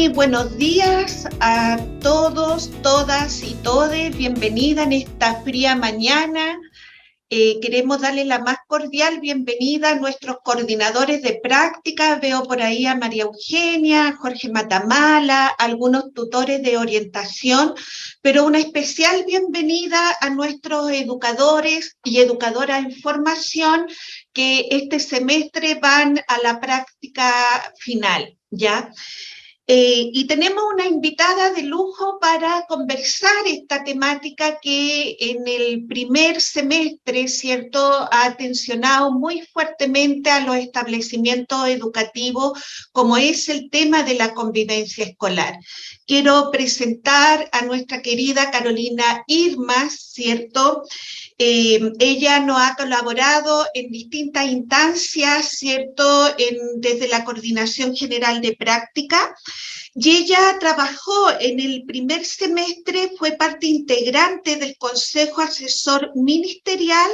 Muy buenos días a todos, todas y todes. Bienvenida en esta fría mañana. Queremos darle la más cordial bienvenida a nuestros coordinadores de práctica. Veo por ahí a María Eugenia, Jorge Matamala, algunos tutores de orientación, pero una especial bienvenida a nuestros educadores y educadoras en formación que este semestre van a la práctica final, ¿ya? Y tenemos una invitada de lujo para conversar esta temática que en el primer semestre, ¿cierto?, ha atencionado muy fuertemente a los establecimientos educativos, como es el tema de la convivencia escolar. Quiero presentar a nuestra querida Carolina Irmas, ¿cierto? Ella nos ha colaborado en distintas instancias, ¿cierto?, desde la Coordinación General de Práctica, y ella trabajó en el primer semestre, fue parte integrante del Consejo Asesor Ministerial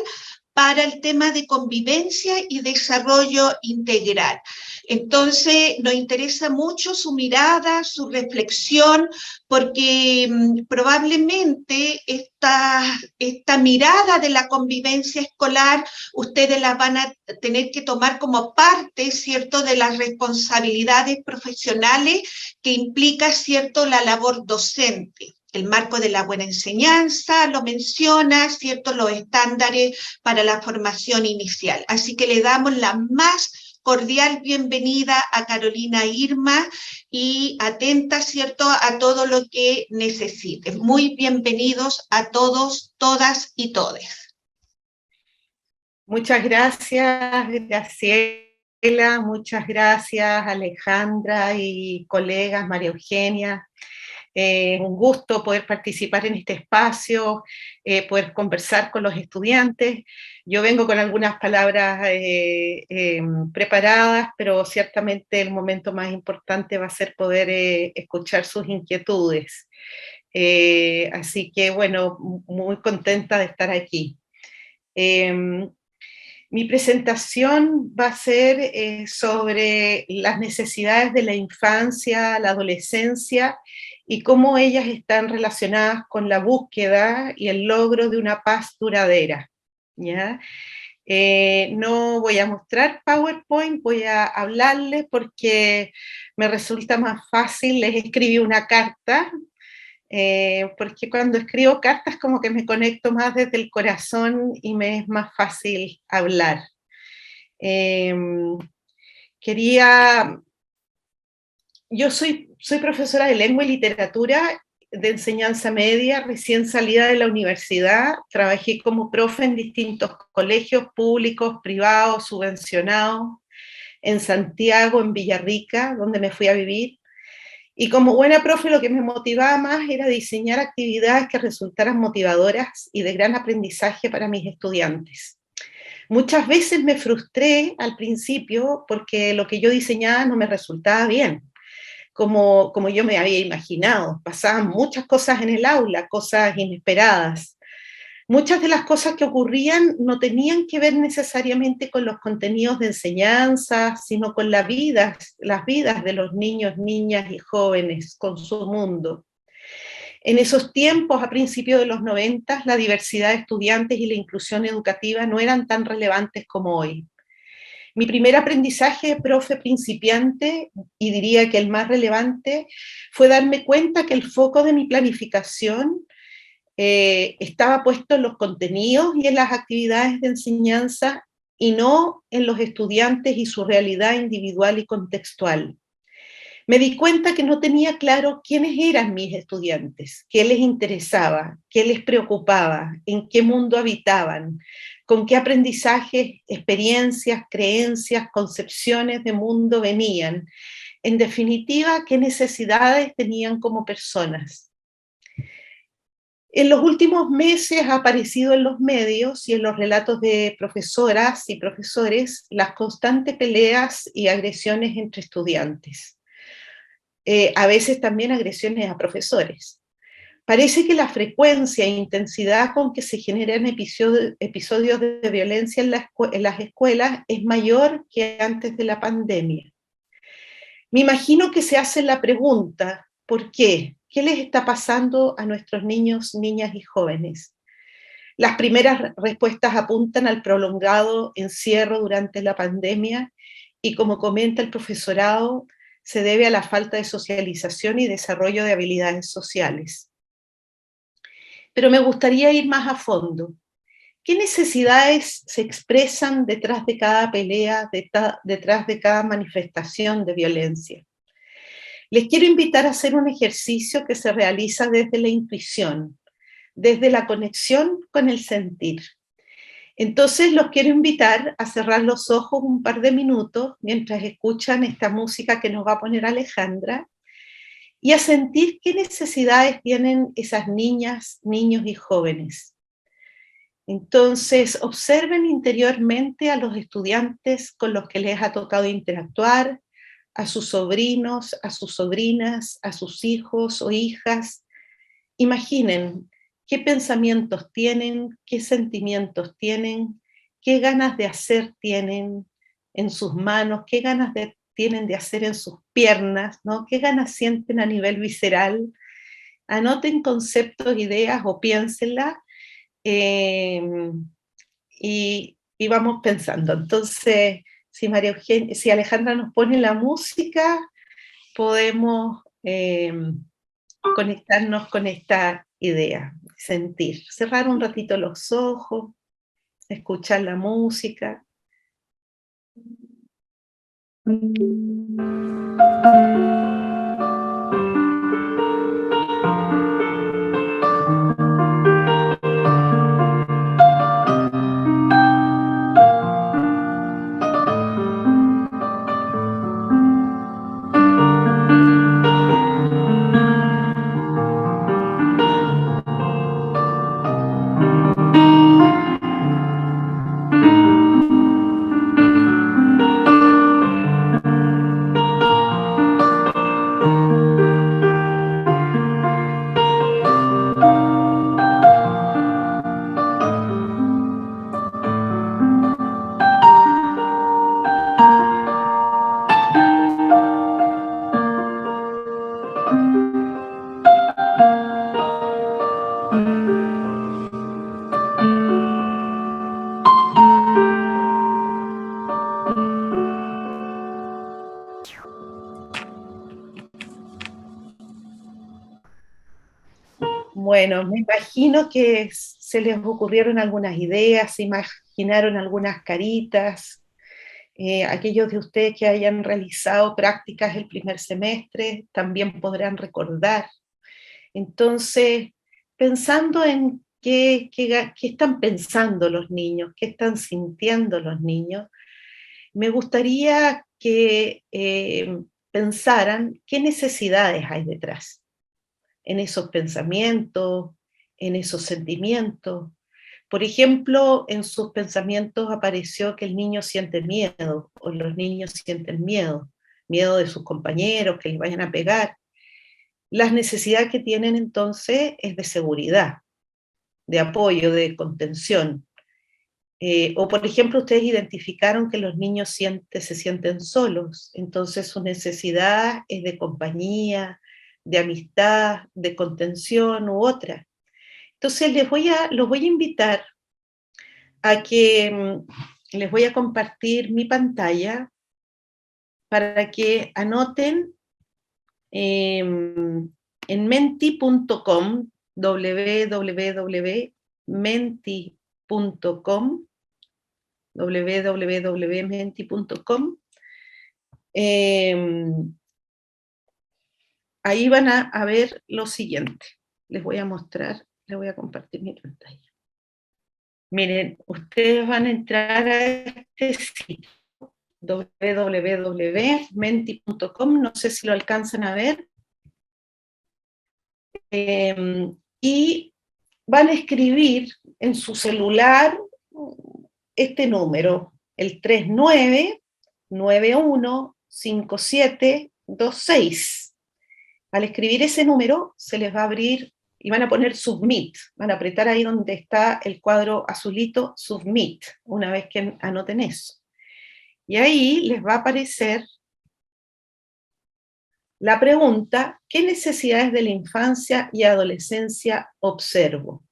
para el tema de convivencia y desarrollo integral. Entonces, nos interesa mucho su mirada, su reflexión, porque probablemente esta mirada de la convivencia escolar, ustedes la van a tener que tomar como parte, ¿cierto?, de las responsabilidades profesionales que implica, ¿cierto?, la labor docente. El marco de la buena enseñanza lo menciona, ¿cierto?, los estándares para la formación inicial. Así que le damos la más cordial bienvenida a Carolina Irma y atenta, ¿cierto?, a todo lo que necesite. Muy bienvenidos a todos, todas y todes. Muchas gracias, Graciela, muchas gracias, Alejandra y colegas, María Eugenia. Un gusto poder participar en este espacio, poder conversar con los estudiantes. Yo vengo con algunas palabras preparadas, pero ciertamente el momento más importante va a ser poder escuchar sus inquietudes. Así que, bueno, muy contenta de estar aquí. Mi presentación va a ser sobre las necesidades de la infancia, la adolescencia y cómo ellas están relacionadas con la búsqueda y el logro de una paz duradera, ¿ya? No voy a mostrar PowerPoint, voy a hablarles porque me resulta más fácil. Les escribí una carta, porque cuando escribo cartas como que me conecto más desde el corazón y me es más fácil hablar. Yo soy profesora de lengua y literatura de enseñanza media, recién salida de la universidad. Trabajé como profe en distintos colegios públicos, privados, subvencionados, en Santiago, en Villarrica, donde me fui a vivir. Y como buena profe, lo que me motivaba más era diseñar actividades que resultaran motivadoras y de gran aprendizaje para mis estudiantes. Muchas veces me frustré al principio porque lo que yo diseñaba no me resultaba bien, como yo me había imaginado. Pasaban muchas cosas en el aula, cosas inesperadas. Muchas de las cosas que ocurrían no tenían que ver necesariamente con los contenidos de enseñanza, sino con las vidas de los niños, niñas y jóvenes, con su mundo. En esos tiempos, a principios de los 90, la diversidad de estudiantes y la inclusión educativa no eran tan relevantes como hoy. Mi primer aprendizaje de profe principiante, y diría que el más relevante, fue darme cuenta que el foco de mi planificación estaba puesto en los contenidos y en las actividades de enseñanza y no en los estudiantes y su realidad individual y contextual. Me di cuenta que no tenía claro quiénes eran mis estudiantes, qué les interesaba, qué les preocupaba, en qué mundo habitaban, con qué aprendizajes, experiencias, creencias, concepciones de mundo venían. En definitiva, qué necesidades tenían como personas. En los últimos meses ha aparecido en los medios y en los relatos de profesoras y profesores las constantes peleas y agresiones entre estudiantes. A veces también agresiones a profesores. Parece que la frecuencia e intensidad con que se generan episodios de violencia en las escuelas es mayor que antes de la pandemia. Me imagino que se hacen la pregunta, ¿por qué? ¿Qué les está pasando a nuestros niños, niñas y jóvenes? Las primeras respuestas apuntan al prolongado encierro durante la pandemia y, como comenta el profesorado, se debe a la falta de socialización y desarrollo de habilidades sociales. Pero me gustaría ir más a fondo. ¿Qué necesidades se expresan detrás de cada pelea, detrás de cada manifestación de violencia? Les quiero invitar a hacer un ejercicio que se realiza desde la intuición, desde la conexión con el sentir. Entonces los quiero invitar a cerrar los ojos un par de minutos mientras escuchan esta música que nos va a poner Alejandra y a sentir qué necesidades tienen esas niñas, niños y jóvenes. Entonces observen interiormente a los estudiantes con los que les ha tocado interactuar, a sus sobrinos, a sus sobrinas, a sus hijos o hijas. Imaginen qué pensamientos tienen, qué sentimientos tienen, qué ganas de hacer tienen en sus manos, qué ganas tienen de hacer en sus piernas, ¿no? Qué ganas sienten a nivel visceral. Anoten conceptos, ideas o piénsenlas y vamos pensando. Entonces, si María Eugenia, si Alejandra nos pone la música, podemos conectarnos con esta idea, sentir, cerrar un ratito los ojos, escuchar la música. Bueno, me imagino que se les ocurrieron algunas ideas, se imaginaron algunas caritas. Aquellos de ustedes que hayan realizado prácticas el primer semestre también podrán recordar. Entonces, pensando en qué están pensando los niños, qué están sintiendo los niños, me gustaría que pensaran qué necesidades hay detrás en esos pensamientos, en esos sentimientos. Por ejemplo, en sus pensamientos apareció que el niño siente miedo, o los niños sienten miedo, miedo de sus compañeros, que les vayan a pegar. Las necesidades que tienen entonces es de seguridad, de apoyo, de contención. O por ejemplo, ustedes identificaron que los niños se sienten solos, entonces su necesidad es de compañía, de amistad, de contención u otra. Entonces los voy a invitar a que les voy a compartir mi pantalla para que anoten en menti.com, www.menti.com, www.menti.com. Ahí van a ver lo siguiente. Les voy a mostrar, les voy a compartir mi pantalla. Miren, ustedes van a entrar a este sitio, www.menti.com, no sé si lo alcanzan a ver, y van a escribir en su celular este número, el 39915726. Al escribir ese número se les va a abrir y van a poner Submit, van a apretar ahí donde está el cuadro azulito Submit, una vez que anoten eso. Y ahí les va a aparecer la pregunta, ¿qué necesidades de la infancia y adolescencia observo?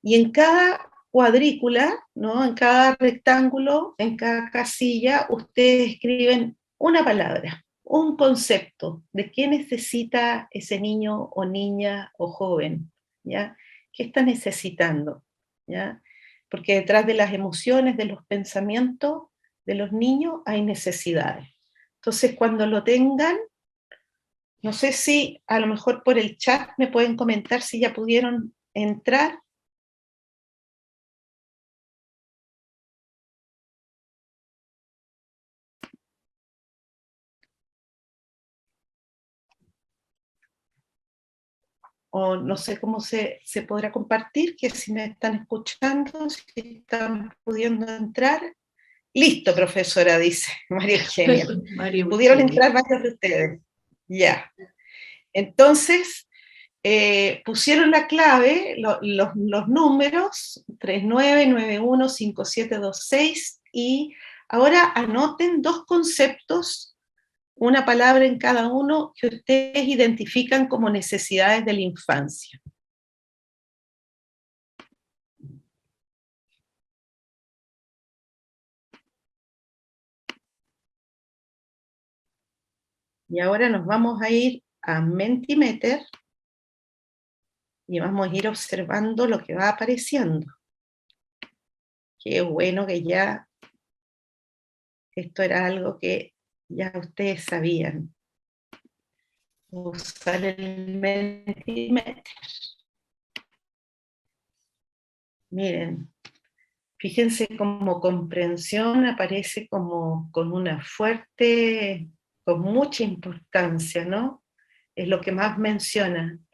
Y en cada cuadrícula, ¿no? En cada rectángulo, en cada casilla, ustedes escriben una palabra, un concepto de qué necesita ese niño o niña o joven, ¿ya? ¿Qué está necesitando? ¿Ya? Porque detrás de las emociones, de los pensamientos de los niños hay necesidades. Entonces, cuando lo tengan, no sé si a lo mejor por el chat me pueden comentar si ya pudieron entrar. O no sé cómo se podrá compartir, que si me están escuchando, si están pudiendo entrar. Listo, profesora, dice María Eugenia. Pudieron entrar varios de ustedes. Ya. Entonces, pusieron la clave, los números 39915726, y ahora anoten dos conceptos, una palabra en cada uno, que ustedes identifican como necesidades de la infancia. Y ahora nos vamos a ir a Mentimeter y vamos a ir observando lo que va apareciendo. Qué bueno que ya esto era algo que ya ustedes sabían. Usar el Mentimeter. Miren, fíjense cómo comprensión aparece como con una fuerte, con mucha importancia, ¿no? Es lo que más mencionan.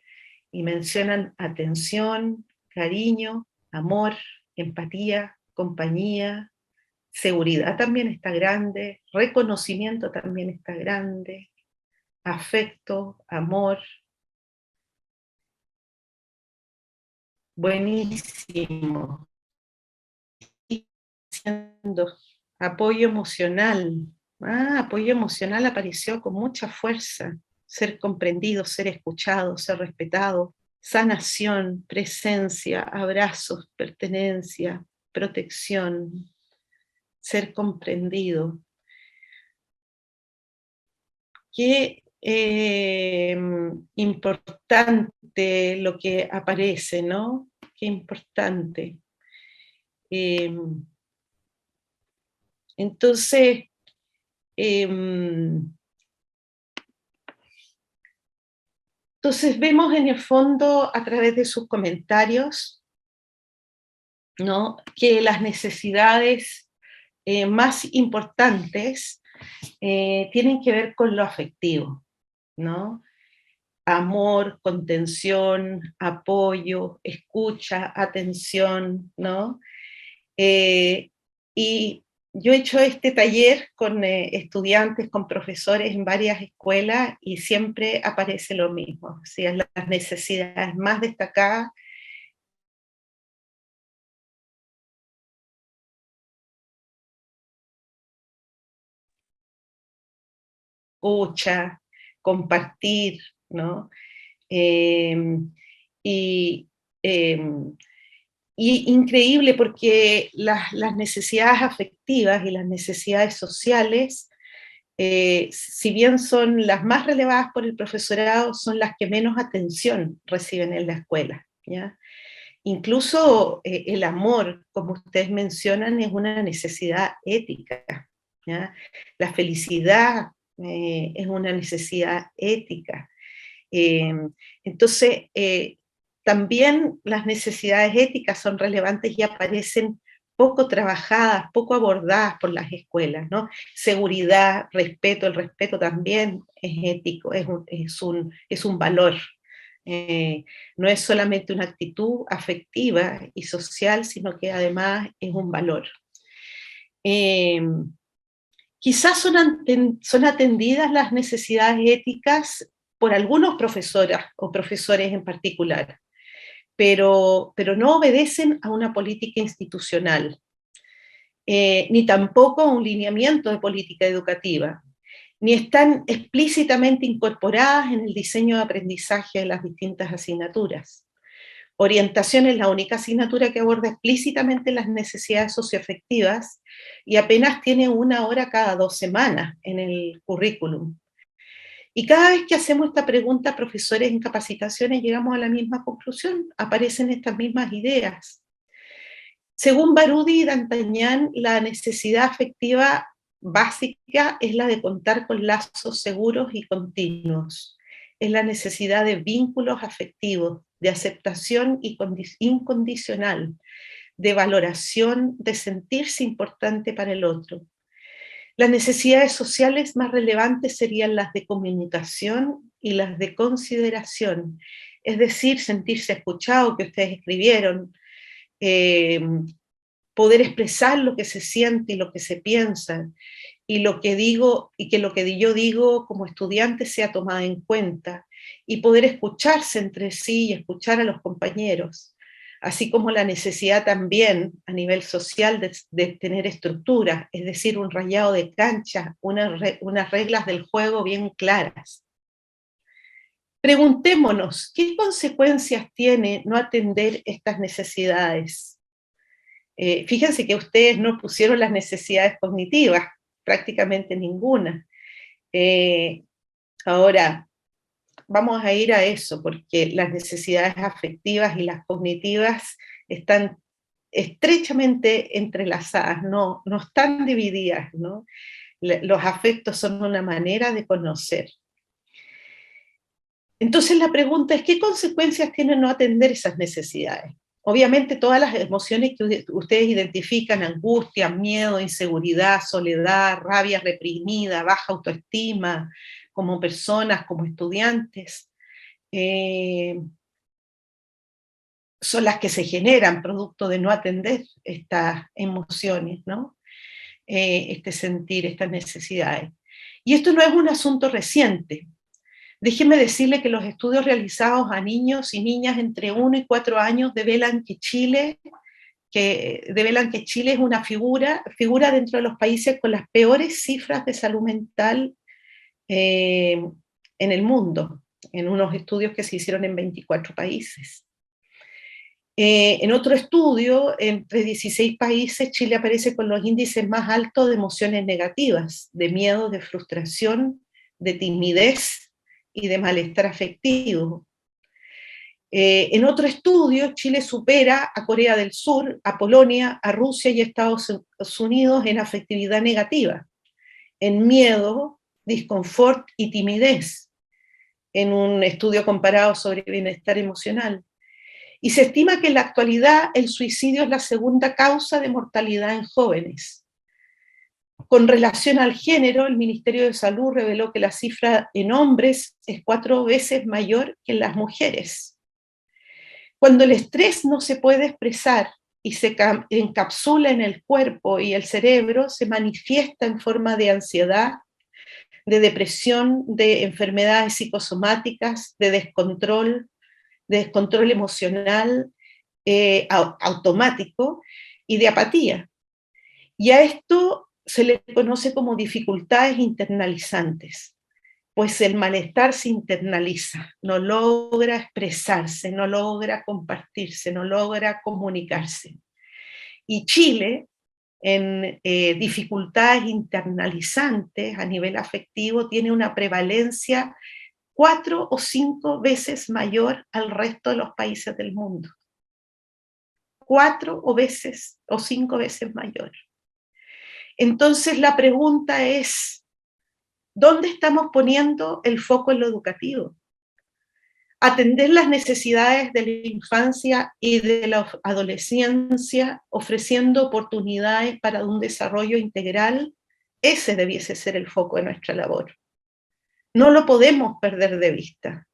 Y mencionan atención, cariño, amor, empatía, compañía, seguridad también está grande, reconocimiento también está grande, afecto, amor. Buenísimo. Y apoyo emocional. Apoyo emocional apareció con mucha fuerza. Ser comprendido, ser escuchado, ser respetado. Sanación, presencia, abrazos, pertenencia, protección, ser comprendido. Qué importante lo que aparece, ¿no? Qué importante. Entonces, vemos en el fondo, a través de sus comentarios, ¿no?, que las necesidades más importantes tienen que ver con lo afectivo, ¿no? Amor, contención, apoyo, escucha, atención, ¿no? Y yo he hecho este taller con estudiantes, con profesores en varias escuelas, y siempre aparece lo mismo, o sea, las necesidades más destacadas. Escucha, compartir, ¿no? Y, y increíble porque las necesidades afectivas y las necesidades sociales, si bien son las más relevadas por el profesorado, son las que menos atención reciben en la escuela, ¿ya? Incluso el amor, como ustedes mencionan, es una necesidad ética, ¿ya? La felicidad es una necesidad ética. Entonces, también las necesidades éticas son relevantes y aparecen poco trabajadas, poco abordadas por las escuelas, ¿no? Seguridad, respeto, el respeto también es ético, es un valor. No es solamente una actitud afectiva y social, sino que además es un valor. Quizás son atendidas las necesidades éticas por algunos profesoras o profesores en particular, pero no obedecen a una política institucional, ni tampoco a un lineamiento de política educativa. ni están explícitamente incorporadas en el diseño de aprendizaje de las distintas asignaturas. Orientación es la única asignatura que aborda explícitamente las necesidades socioafectivas y apenas tiene 1 hora cada 2 semanas en el currículum. Y cada vez que hacemos esta pregunta a profesores en capacitaciones llegamos a la misma conclusión, aparecen estas mismas ideas. Según Baroudi y D'Artagnan, la necesidad afectiva básica es la de contar con lazos seguros y continuos. Es la necesidad de vínculos afectivos, de aceptación incondicional, de valoración, de sentirse importante para el otro. Las necesidades sociales más relevantes serían las de comunicación y las de consideración, es decir, sentirse escuchado, que ustedes escribieron, poder expresar lo que se siente y lo que se piensa, y lo que digo, y que lo que yo digo como estudiante sea tomado en cuenta, y poder escucharse entre sí y escuchar a los compañeros, así como la necesidad también a nivel social de tener estructura, es decir, un rayado de cancha, unas reglas del juego bien claras. Preguntémonos, ¿qué consecuencias tiene no atender estas necesidades? Fíjense que ustedes no pusieron las necesidades cognitivas, prácticamente ninguna. Ahora, vamos a ir a eso, porque las necesidades afectivas y las cognitivas están estrechamente entrelazadas, no están divididas, ¿no? Los afectos son una manera de conocer. Entonces la pregunta es, ¿qué consecuencias tiene no atender esas necesidades? Obviamente todas las emociones que ustedes identifican, angustia, miedo, inseguridad, soledad, rabia reprimida, baja autoestima, como personas, como estudiantes, son las que se generan producto de no atender estas emociones, ¿no? Este sentir, estas necesidades. Y esto no es un asunto reciente. Déjenme decirle que los estudios realizados a niños y niñas entre 1 y 4 años develan que Chile es una figura dentro de los países con las peores cifras de salud mental en el mundo, en unos estudios que se hicieron en 24 países. En otro estudio, entre 16 países, Chile aparece con los índices más altos de emociones negativas, de miedo, de frustración, de timidez y de malestar afectivo. En otro estudio, Chile supera a Corea del Sur, a Polonia, a Rusia y a Estados Unidos en afectividad negativa, en miedo, disconfort y timidez, en un estudio comparado sobre bienestar emocional. Y se estima que en la actualidad el suicidio es la segunda causa de mortalidad en jóvenes. Con relación al género, el Ministerio de Salud reveló que la cifra en hombres es 4 veces mayor que en las mujeres. Cuando el estrés no se puede expresar y se encapsula en el cuerpo y el cerebro, se manifiesta en forma de ansiedad, de depresión, de enfermedades psicosomáticas, de descontrol emocional automático y de apatía. Y a esto se le conoce como dificultades internalizantes, pues el malestar se internaliza, no logra expresarse, no logra compartirse, no logra comunicarse. Y Chile, en dificultades internalizantes a nivel afectivo, tiene una prevalencia 4 o 5 veces mayor al resto de los países del mundo. 4 o 5 veces mayor. Entonces la pregunta es, ¿dónde estamos poniendo el foco en lo educativo? Atender las necesidades de la infancia y de la adolescencia, ofreciendo oportunidades para un desarrollo integral, ese debiese ser el foco de nuestra labor. No lo podemos perder de vista.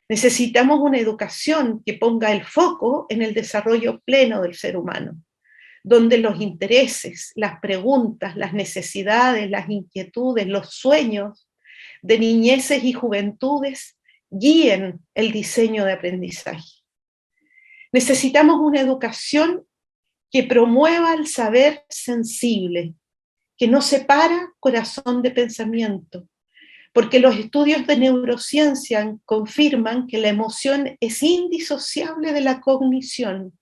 Necesitamos una educación que ponga el foco en el desarrollo pleno del ser humano, donde los intereses, las preguntas, las necesidades, las inquietudes, los sueños de niñeces y juventudes guíen el diseño de aprendizaje. Necesitamos una educación que promueva el saber sensible, que no separa corazón de pensamiento, porque los estudios de neurociencia confirman que la emoción es indisociable de la cognición,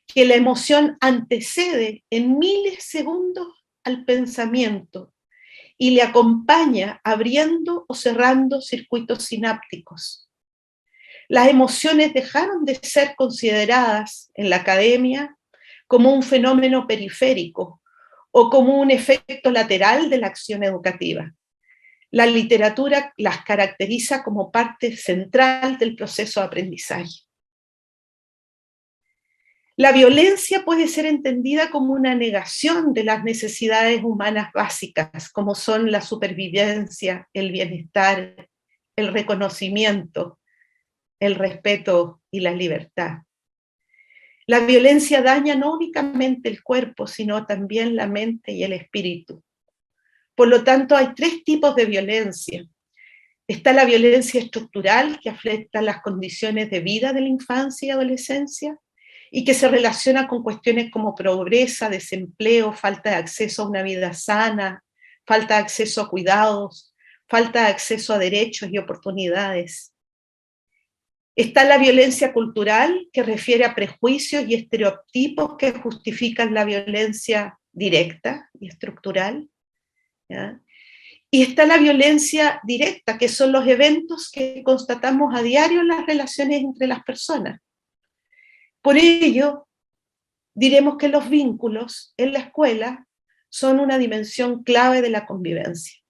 que la emoción antecede en milisegundos al pensamiento y le acompaña abriendo o cerrando circuitos sinápticos. Las emociones dejaron de ser consideradas en la academia como un fenómeno periférico o como un efecto lateral de la acción educativa. La literatura las caracteriza como parte central del proceso de aprendizaje. La violencia puede ser entendida como una negación de las necesidades humanas básicas, como son la supervivencia, el bienestar, el reconocimiento, el respeto y la libertad. La violencia daña no únicamente el cuerpo, sino también la mente y el espíritu. Por lo tanto, hay tres tipos de violencia. Está la violencia estructural, que afecta las condiciones de vida de la infancia y adolescencia, y que se relaciona con cuestiones como pobreza, desempleo, falta de acceso a una vida sana, falta de acceso a cuidados, falta de acceso a derechos y oportunidades. Está la violencia cultural, que refiere a prejuicios y estereotipos que justifican la violencia directa y estructural, ¿ya? Y está la violencia directa, que son los eventos que constatamos a diario en las relaciones entre las personas. Por ello, diremos que los vínculos en la escuela son una dimensión clave de la convivencia.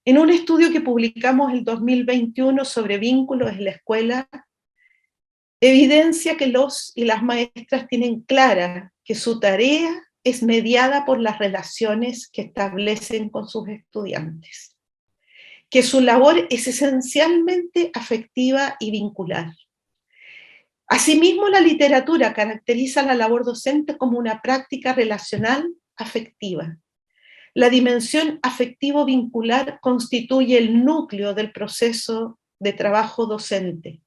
En un estudio que publicamos el 2021 sobre vínculos en la escuela, evidencia que los y las maestras tienen clara que su tarea es mediada por las relaciones que establecen con sus estudiantes, que su labor es esencialmente afectiva y vincular. Asimismo, la literatura caracteriza la labor docente como una práctica relacional afectiva. La dimensión afectivo-vincular constituye el núcleo del proceso de trabajo docente,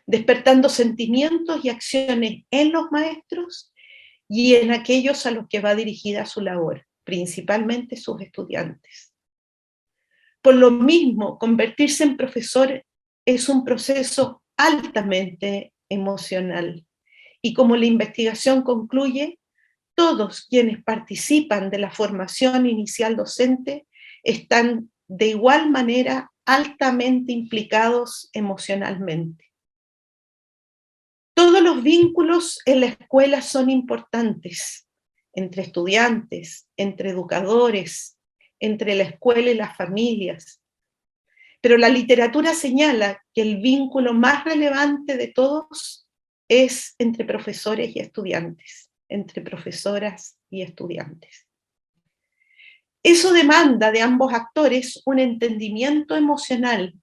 despertando sentimientos y acciones en los maestros y en aquellos a los que va dirigida su labor, principalmente sus estudiantes. Por lo mismo, convertirse en profesor es un proceso altamente emocional. Y como la investigación concluye, todos quienes participan de la formación inicial docente están de igual manera altamente implicados emocionalmente. Todos los vínculos en la escuela son importantes, entre estudiantes, entre educadores, entre la escuela y las familias. Pero la literatura señala que el vínculo más relevante de todos es entre profesores y estudiantes, entre profesoras y estudiantes. Eso demanda de ambos actores un entendimiento emocional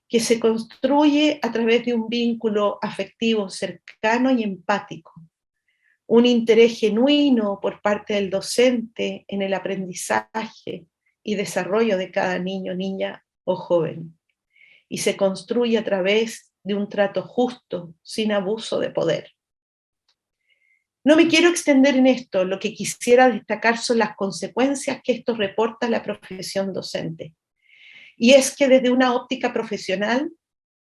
que se construye a través de un vínculo afectivo cercano y empático, un interés genuino por parte del docente en el aprendizaje y desarrollo de cada niño, niña o joven, y se construye a través de un trato justo, sin abuso de poder. No me quiero extender en esto, lo que quisiera destacar son las consecuencias que esto reporta a la profesión docente. Y es que desde una óptica profesional,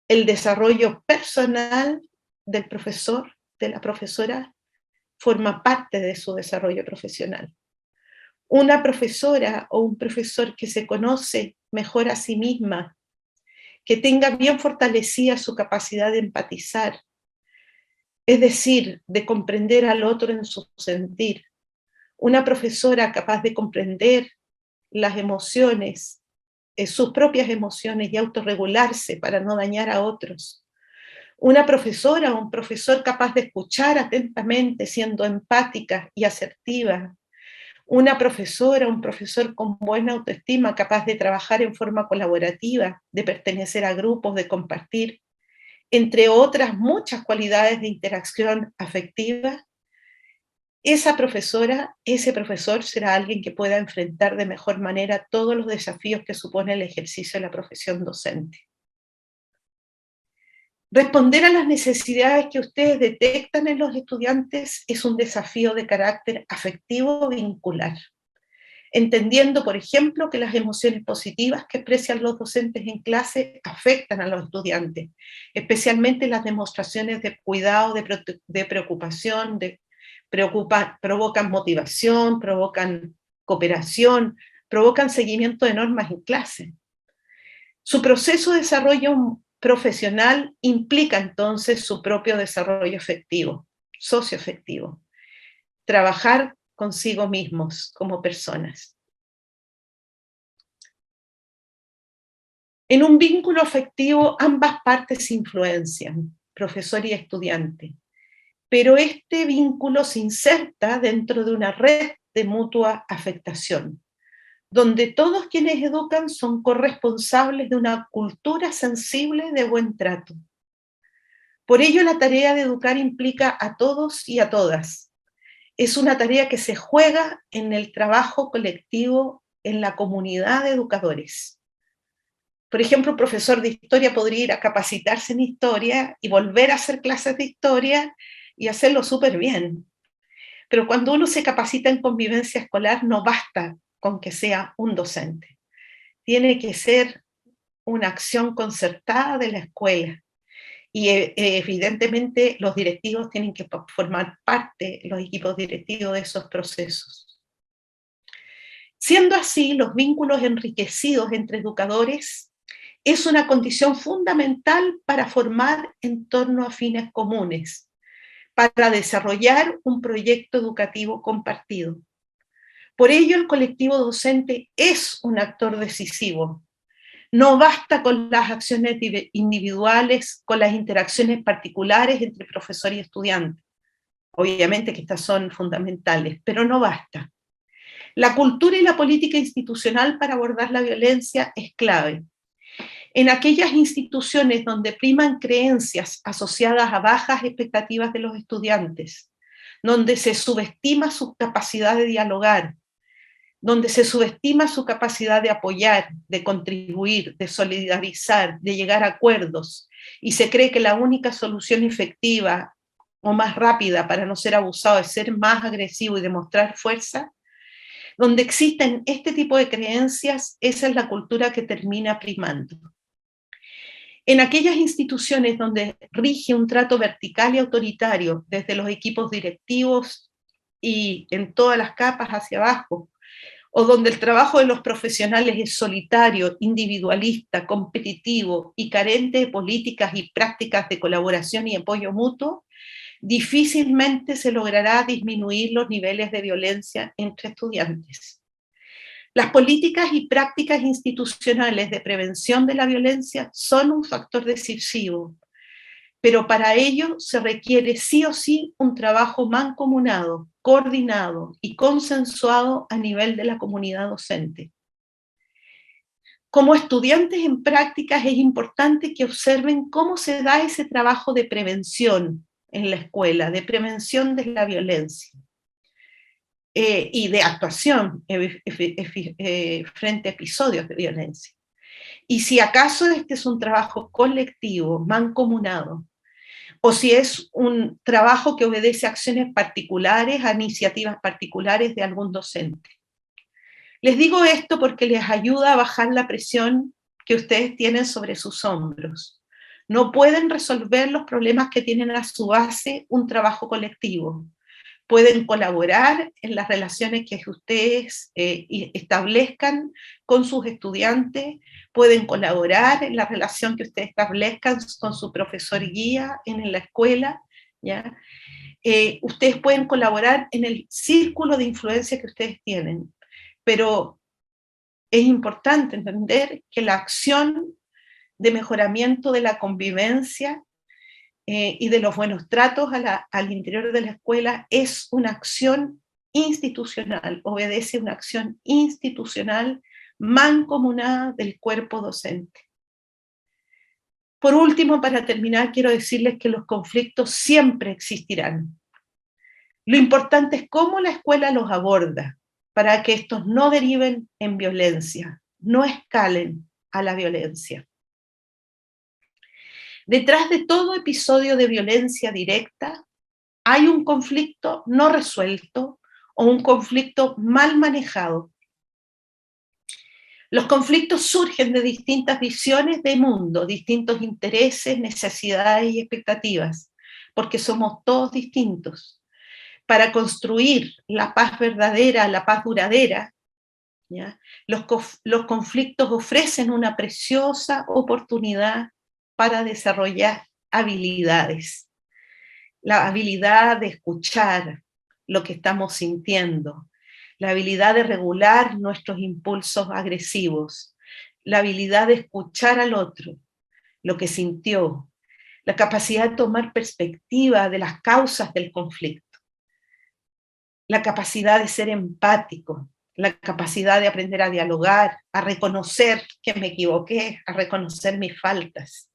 el desarrollo personal del profesor, de la profesora, forma parte de su desarrollo profesional. Una profesora o un profesor que se conoce mejor a sí misma, que tenga bien fortalecida su capacidad de empatizar, es decir, de comprender al otro en su sentir. Una profesora capaz de comprender las emociones, sus propias emociones y autorregularse para no dañar a otros. Una profesora o un profesor capaz de escuchar atentamente, siendo empática y asertiva. Una profesora o un profesor con buena autoestima, capaz de trabajar en forma colaborativa, de pertenecer a grupos, de compartir, entre otras muchas cualidades de interacción afectiva. Esa profesora, ese profesor será alguien que pueda enfrentar de mejor manera todos los desafíos que supone el ejercicio de la profesión docente. Responder a las necesidades que ustedes detectan en los estudiantes es un desafío de carácter afectivo vincular. entendiendo, por ejemplo, que las emociones positivas que expresan los docentes en clase afectan a los estudiantes, especialmente las demostraciones de cuidado, de preocupación, provocan motivación, provocan cooperación, provocan seguimiento de normas en clase. Su proceso de desarrollo profesional implica entonces su propio desarrollo afectivo, socioafectivo. Trabajar consigo mismos como personas. En un vínculo afectivo, ambas partes se influencian, profesor y estudiante, pero este vínculo se inserta dentro de una red de mutua afectación, donde todos quienes educan son corresponsables de una cultura sensible de buen trato. Por ello, la tarea de educar implica a todos y a todas. Es una tarea que se juega en el trabajo colectivo en la comunidad de educadores. Por ejemplo, un profesor de historia podría ir a capacitarse en historia y volver a hacer clases de historia y hacerlo súper bien. Pero cuando uno se capacita en convivencia escolar, no basta con que sea un docente. Tiene que ser una acción concertada de la escuela. Y evidentemente los directivos tienen que formar parte, los equipos directivos, de esos procesos. Siendo así, los vínculos enriquecidos entre educadores es una condición fundamental para formar en torno a fines comunes, para desarrollar un proyecto educativo compartido. Por ello, el colectivo docente es un actor decisivo. No basta con las acciones individuales, con las interacciones particulares entre profesor y estudiante. Obviamente que estas son fundamentales, pero no basta. La cultura y la política institucional para abordar la violencia es clave. En aquellas instituciones donde priman creencias asociadas a bajas expectativas de los estudiantes, donde se subestima su capacidad de dialogar, donde se subestima su capacidad de apoyar, de contribuir, de solidarizar, de llegar a acuerdos, y se cree que la única solución efectiva o más rápida para no ser abusado es ser más agresivo y demostrar fuerza, donde existen este tipo de creencias, esa es la cultura que termina primando. En aquellas instituciones donde rige un trato vertical y autoritario, desde los equipos directivos y en todas las capas hacia abajo, o donde el trabajo de los profesionales es solitario, individualista, competitivo y carente de políticas y prácticas de colaboración y apoyo mutuo, difícilmente se logrará disminuir los niveles de violencia entre estudiantes. Las políticas y prácticas institucionales de prevención de la violencia son un factor decisivo, pero para ello se requiere sí o sí un trabajo mancomunado, coordinado y consensuado a nivel de la comunidad docente. Como estudiantes en prácticas es importante que observen cómo se da ese trabajo de prevención en la escuela, de prevención de la violencia y de actuación frente a episodios de violencia. Y si acaso este es un trabajo colectivo, mancomunado, o si es un trabajo que obedece a acciones particulares, a iniciativas particulares de algún docente. Les digo esto porque les ayuda a bajar la presión que ustedes tienen sobre sus hombros. No pueden resolver los problemas que tienen a su base un trabajo colectivo. Pueden colaborar en las relaciones que ustedes establezcan con sus estudiantes, pueden colaborar en la relación que ustedes establezcan con su profesor guía en la escuela, ¿ya? Ustedes pueden colaborar en el círculo de influencia que ustedes tienen, pero es importante entender que la acción de mejoramiento de la convivencia y de los buenos tratos al interior de la escuela es una acción institucional, obedece a una acción institucional mancomunada del cuerpo docente. Por último, para terminar, quiero decirles que los conflictos siempre existirán. Lo importante es cómo la escuela los aborda para que estos no deriven en violencia, no escalen a la violencia. Detrás de todo episodio de violencia directa hay un conflicto no resuelto o un conflicto mal manejado, Los conflictos surgen de distintas visiones de mundo, distintos intereses, necesidades y expectativas, porque somos todos distintos. Para construir la paz verdadera, la paz duradera, ¿ya? Los conflictos ofrecen una preciosa oportunidad para desarrollar habilidades. La habilidad de escuchar lo que estamos sintiendo, la habilidad de regular nuestros impulsos agresivos, la habilidad de escuchar al otro, lo que sintió, la capacidad de tomar perspectiva de las causas del conflicto, la capacidad de ser empático, la capacidad de aprender a dialogar, a reconocer que me equivoqué, a reconocer mis faltas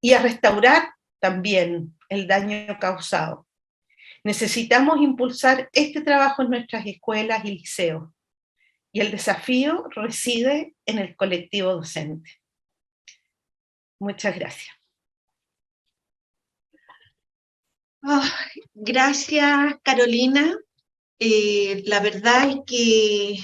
y a restaurar también el daño causado. Necesitamos impulsar este trabajo en nuestras escuelas y liceos, y el desafío reside en el colectivo docente. Muchas gracias. Gracias, Carolina. La verdad es que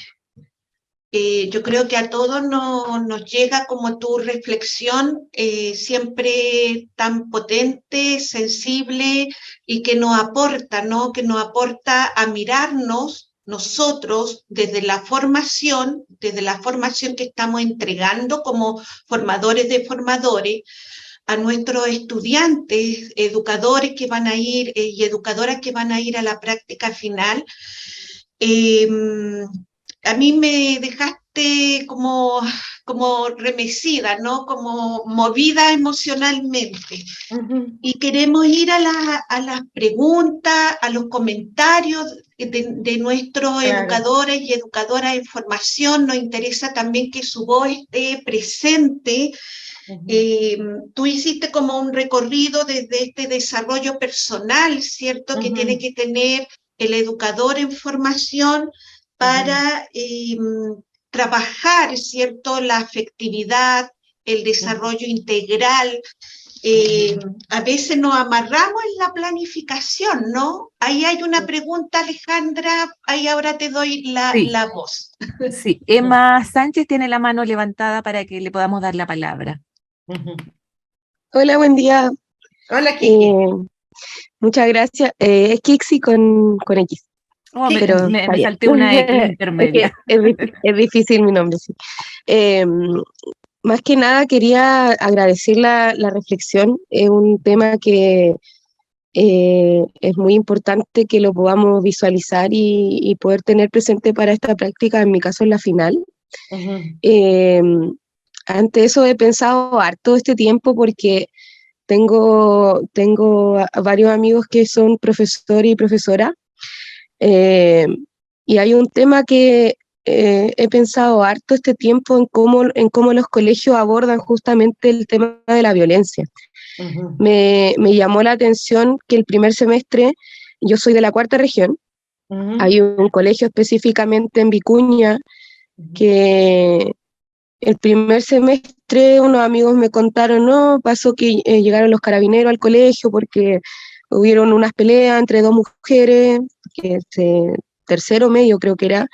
yo creo que a todos nos llega como tu reflexión, siempre tan potente, sensible y que nos aporta, ¿no? Que nos aporta a mirarnos nosotros desde la formación que estamos entregando como formadores de formadores a nuestros estudiantes, educadores que van a ir y educadoras que van a ir a la práctica final. A mí me dejaste como remecida, ¿no? Como movida emocionalmente. Y queremos ir a las preguntas, a los comentarios de nuestros educadores y educadoras en formación. Nos interesa también que su voz esté presente. Tú hiciste como un recorrido desde este desarrollo personal, ¿cierto? Que tiene que tener el educador en formación para trabajar, ¿cierto? La afectividad, el desarrollo integral. A veces nos amarramos en la planificación, ¿no? Ahí hay una pregunta, Alejandra, ahí ahora te doy la voz. Sí, Emma Sánchez tiene la mano levantada para que le podamos dar la palabra. Hola, buen día. Hola, Kiki. Muchas gracias. Es Kixi con X. Oh, pero me salté una X intermedia. Es difícil mi nombre, sí. Más que nada quería agradecer la reflexión. Es un tema que es muy importante que lo podamos visualizar y poder tener presente para esta práctica, en mi caso en la final. Ante eso he pensado harto este tiempo porque tengo a varios amigos que son profesores y profesoras, y hay un tema que he pensado harto este tiempo en cómo los colegios abordan justamente el tema de la violencia. Me llamó la atención que el primer semestre, yo soy de la cuarta región, hay un colegio específicamente en Vicuña que el primer semestre unos amigos me contaron, no, pasó que llegaron los carabineros al colegio porque hubieron unas peleas entre dos mujeres, tercero medio creo que era,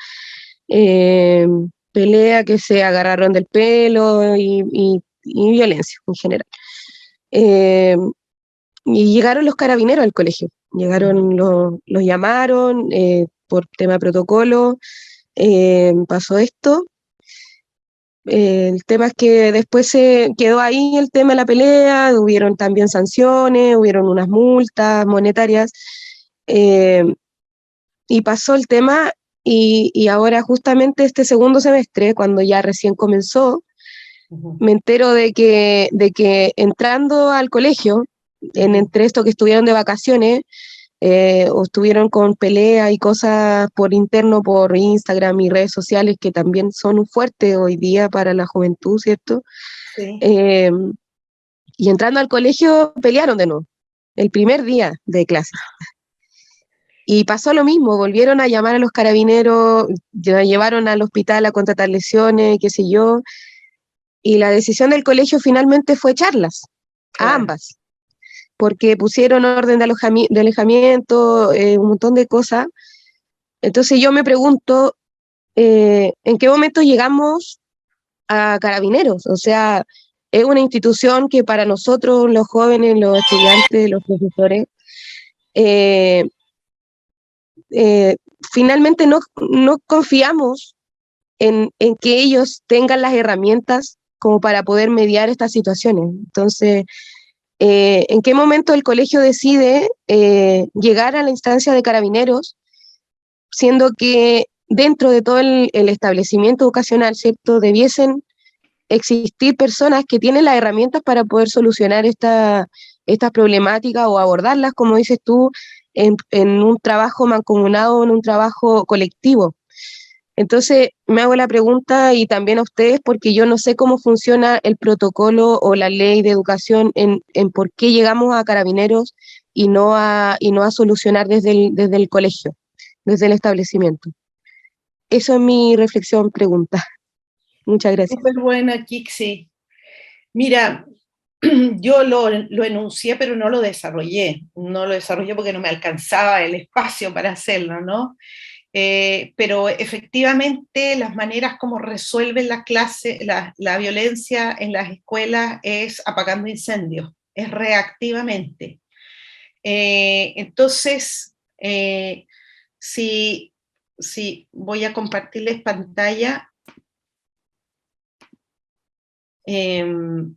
pelea que se agarraron del pelo y violencia en general. Y llegaron los carabineros al colegio, los llamaron por tema de protocolo, pasó esto. El tema es que después se quedó ahí el tema de la pelea, hubieron también sanciones, hubieron unas multas monetarias, y pasó el tema, y ahora justamente este segundo semestre, cuando ya recién comenzó, me entero de que entrando al colegio, entre esto que estuvieron de vacaciones, o estuvieron con pelea y cosas por interno, por Instagram y redes sociales, que también son fuertes hoy día para la juventud, ¿cierto? Sí. Y entrando al colegio pelearon de nuevo, el primer día de clase. Y pasó lo mismo, volvieron a llamar a los carabineros, la llevaron al hospital a contratar lesiones, qué sé yo, y la decisión del colegio finalmente fue echarlas, a ambas, porque pusieron orden de alejamiento, un montón de cosas. Entonces yo me pregunto, ¿en qué momento llegamos a Carabineros? O sea, es una institución que para nosotros, los jóvenes, los estudiantes, los profesores, eh, eh, finalmente no confiamos en que ellos tengan las herramientas como para poder mediar estas situaciones. Entonces, ¿en qué momento el colegio decide llegar a la instancia de Carabineros, siendo que dentro de todo el establecimiento educacional, ¿cierto?, debiesen existir personas que tienen las herramientas para poder solucionar estas problemáticas o abordarlas, como dices tú, en un trabajo mancomunado, en un trabajo colectivo? Entonces, me hago la pregunta y también a ustedes, porque yo no sé cómo funciona el protocolo o la ley de educación en por qué llegamos a Carabineros y no a solucionar desde el colegio, desde el establecimiento. Eso es mi reflexión, pregunta. Muchas gracias. Súper buena, Kixi. Mira, yo lo enuncié, pero no lo desarrollé. No lo desarrollé porque no me alcanzaba el espacio para hacerlo, ¿no? Pero efectivamente las maneras como resuelven la violencia en las escuelas es apagando incendios, es reactivamente. Entonces, si voy a compartirles pantalla, ¿ven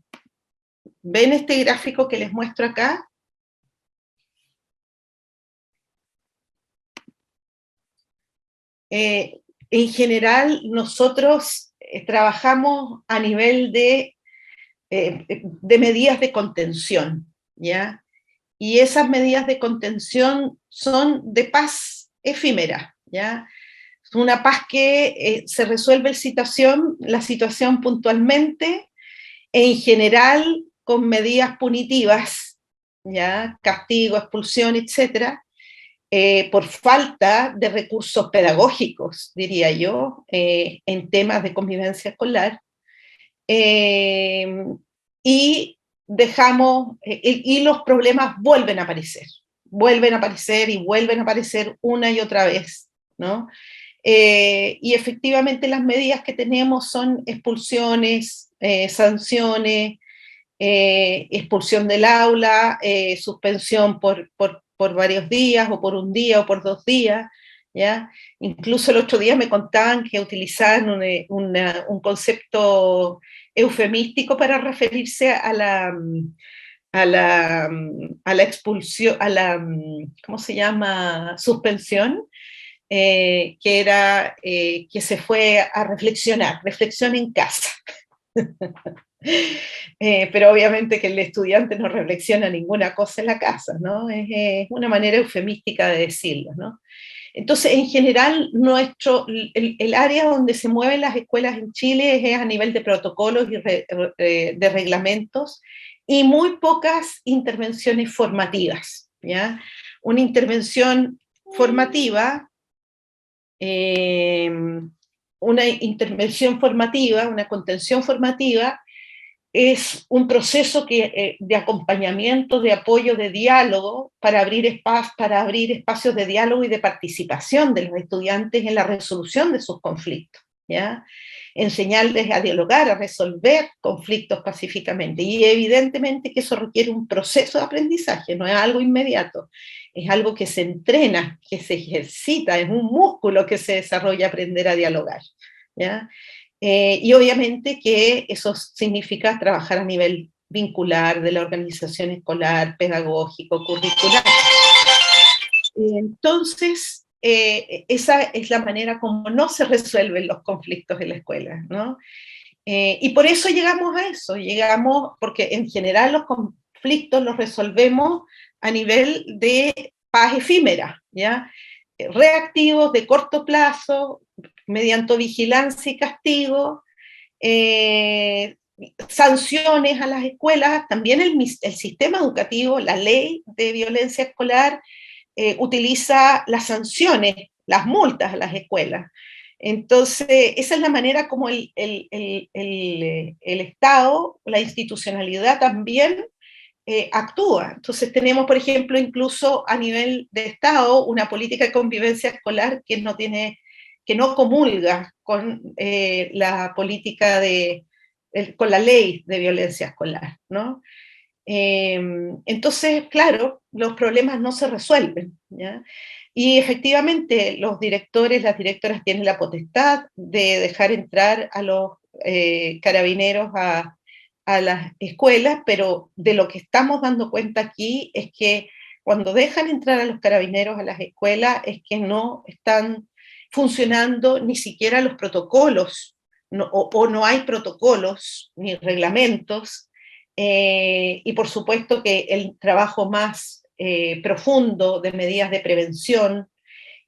este gráfico que les muestro acá? En general, nosotros trabajamos a nivel de medidas de contención, ¿ya? Y esas medidas de contención son de paz efímera, ¿ya? Una paz que se resuelve la situación puntualmente, en general con medidas punitivas, ¿ya? Castigo, expulsión, etcétera, por falta de recursos pedagógicos, diría yo, en temas de convivencia escolar, y los problemas vuelven a aparecer y vuelven a aparecer una y otra vez, ¿no? Y efectivamente las medidas que tenemos son expulsiones, sanciones, expulsión del aula, suspensión por varios días, o por un día, o por 2 días, ¿ya? Incluso el otro día me contaban que utilizaban un concepto eufemístico para referirse a la expulsión, ¿cómo se llama?, suspensión, que era que se fue a reflexión en casa. Pero obviamente que el estudiante no reflexiona ninguna cosa en la casa, ¿no? Es una manera eufemística de decirlo, ¿no? Entonces, en general, el área donde se mueven las escuelas en Chile es a nivel de protocolos y de reglamentos, y muy pocas intervenciones formativas, ¿ya? Una intervención formativa, una contención formativa, es un proceso de acompañamiento, de apoyo, de diálogo, para abrir espacios de diálogo y de participación de los estudiantes en la resolución de sus conflictos, ¿ya? Enseñarles a dialogar, a resolver conflictos pacíficamente. Y evidentemente que eso requiere un proceso de aprendizaje, no es algo inmediato, es algo que se entrena, que se ejercita, es un músculo que se desarrolla aprender a dialogar, ¿ya? Y obviamente que eso significa trabajar a nivel vincular de la organización escolar, pedagógico, curricular. Entonces, esa es la manera como no se resuelven los conflictos en la escuela, ¿no? Y por eso llegamos a eso, porque en general los conflictos los resolvemos a nivel de paz efímera, ¿ya? Reactivos de corto plazo, mediante vigilancia y castigo, sanciones a las escuelas. También el sistema educativo, la ley de violencia escolar, utiliza las sanciones, las multas a las escuelas. Entonces, esa es la manera como el Estado, la institucionalidad también actúa. Entonces tenemos, por ejemplo, incluso a nivel de Estado, una política de convivencia escolar que que no comulga con la política con la ley de violencia escolar, ¿no? Entonces, claro, los problemas no se resuelven, ¿ya? Y efectivamente los directores, las directoras tienen la potestad de dejar entrar a los carabineros a las escuelas, pero de lo que estamos dando cuenta aquí es que cuando dejan entrar a los carabineros a las escuelas es que no están funcionando ni siquiera los protocolos, o no hay protocolos ni reglamentos, y por supuesto que el trabajo más profundo de medidas de prevención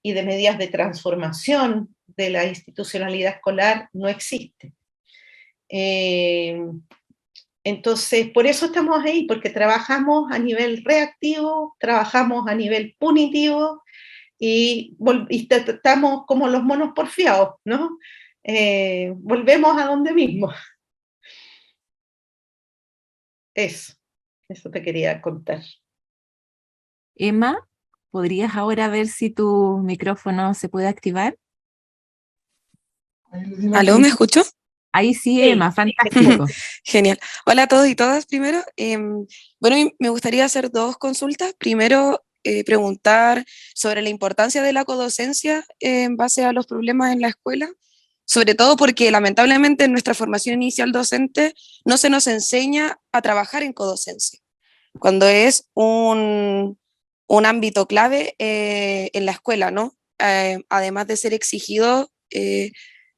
y de medidas de transformación de la institucionalidad escolar no existe. Entonces, por eso estamos ahí, porque trabajamos a nivel reactivo, trabajamos a nivel punitivo, y estamos como los monos porfiados, ¿no? Volvemos a donde mismo. Eso te quería contar. Emma, ¿podrías ahora ver si tu micrófono se puede activar? ¿Aló, me escucho? Ahí sí, Sí. Emma, fantástico. Genial. Hola a todos y todas. Primero, bueno, me gustaría hacer dos consultas. Primero, preguntar sobre la importancia de la codocencia en base a los problemas en la escuela, sobre todo porque lamentablemente en nuestra formación inicial docente no se nos enseña a trabajar en codocencia, cuando es un ámbito clave en la escuela, ¿no? Además de ser exigido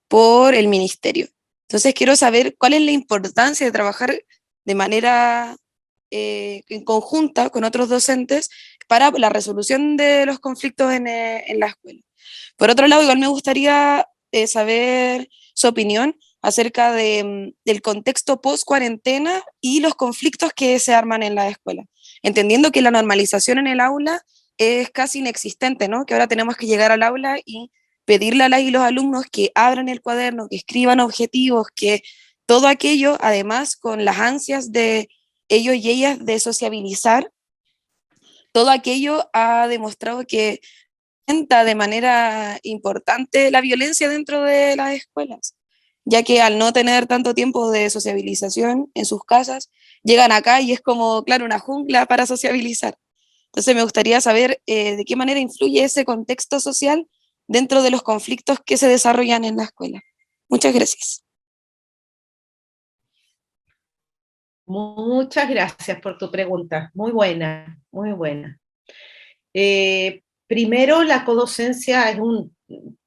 por el ministerio. Entonces quiero saber cuál es la importancia de trabajar de manera en conjunta con otros docentes para la resolución de los conflictos en la escuela. Por otro lado, igual me gustaría saber su opinión acerca del contexto post-cuarentena y los conflictos que se arman en la escuela, entendiendo que la normalización en el aula es casi inexistente, ¿no? Que ahora tenemos que llegar al aula y pedirle a las y los alumnos que abran el cuaderno, que escriban objetivos, que todo aquello, además con las ansias de ellos y ellas de sociabilizar, todo aquello ha demostrado que aumenta de manera importante la violencia dentro de las escuelas, ya que al no tener tanto tiempo de sociabilización en sus casas, llegan acá y es como, claro, una jungla para sociabilizar. Entonces me gustaría saber de qué manera influye ese contexto social dentro de los conflictos que se desarrollan en la escuela. Muchas gracias. Muchas gracias por tu pregunta, muy buena, muy buena. Primero, la codocencia es un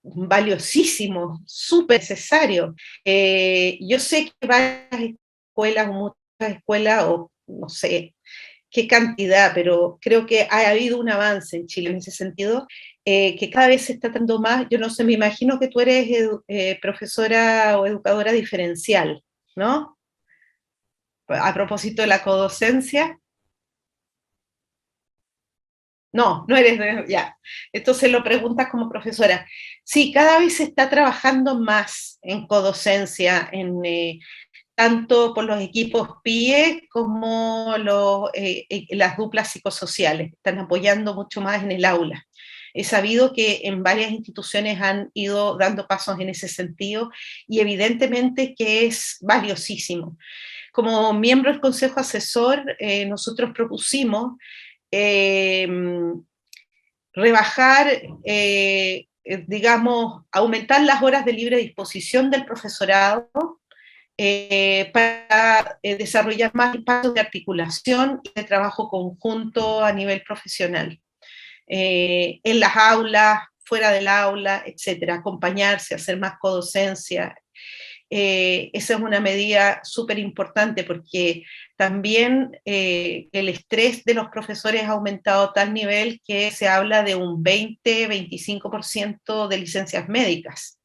valiosísimo, súper necesario. Yo sé que varias escuelas, muchas escuelas, o no sé qué cantidad, pero creo que ha habido un avance en Chile en ese sentido, que cada vez se está tratando más. Yo no sé, me imagino que tú eres profesora o educadora diferencial, ¿no? A propósito de la codocencia. No, no eres ya. Entonces lo preguntas como profesora. Sí, cada vez se está trabajando más en codocencia, tanto por los equipos PIE como las duplas psicosociales. Están apoyando mucho más en el aula. He sabido que en varias instituciones han ido dando pasos en ese sentido y evidentemente que es valiosísimo. Como miembro del Consejo Asesor, nosotros propusimos rebajar, digamos, aumentar las horas de libre disposición del profesorado para desarrollar más espacios de articulación y de trabajo conjunto a nivel profesional. En las aulas, fuera del aula, etcétera, acompañarse, hacer más codocencia. Esa es una medida súper importante porque también el estrés de los profesores ha aumentado a tal nivel que se habla de un 20-25% de licencias médicas.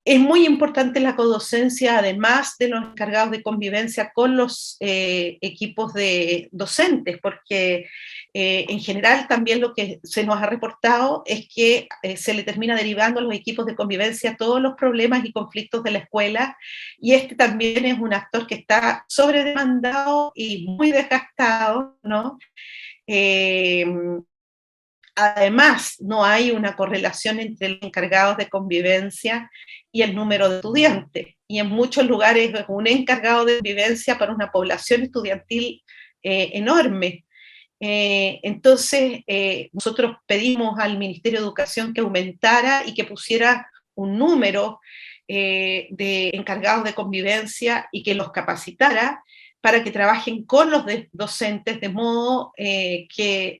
Es muy importante la codocencia, además de los encargados de convivencia con los equipos de docentes, porque en general también lo que se nos ha reportado es que se le termina derivando a los equipos de convivencia todos los problemas y conflictos de la escuela, y este también es un actor que está sobredemandado y muy desgastado, ¿no? además, no hay una correlación entre los encargados de convivencia y el número de estudiantes. Y en muchos lugares es un encargado de convivencia para una población estudiantil enorme. Entonces, nosotros pedimos al Ministerio de Educación que aumentara y que pusiera un número de encargados de convivencia y que los capacitara para que trabajen con los docentes, de modo que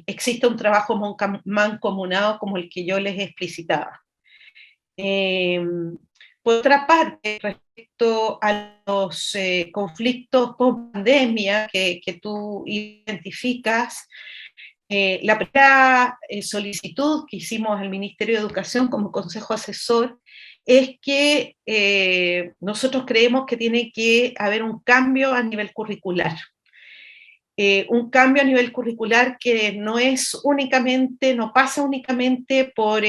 exista un trabajo mancomunado como el que yo les explicitaba. Por otra parte, respecto a los conflictos con pandemia que tú identificas, la primera solicitud que hicimos al Ministerio de Educación como consejo asesor es que nosotros creemos que tiene que haber un cambio a nivel curricular. Un cambio a nivel curricular que no pasa únicamente por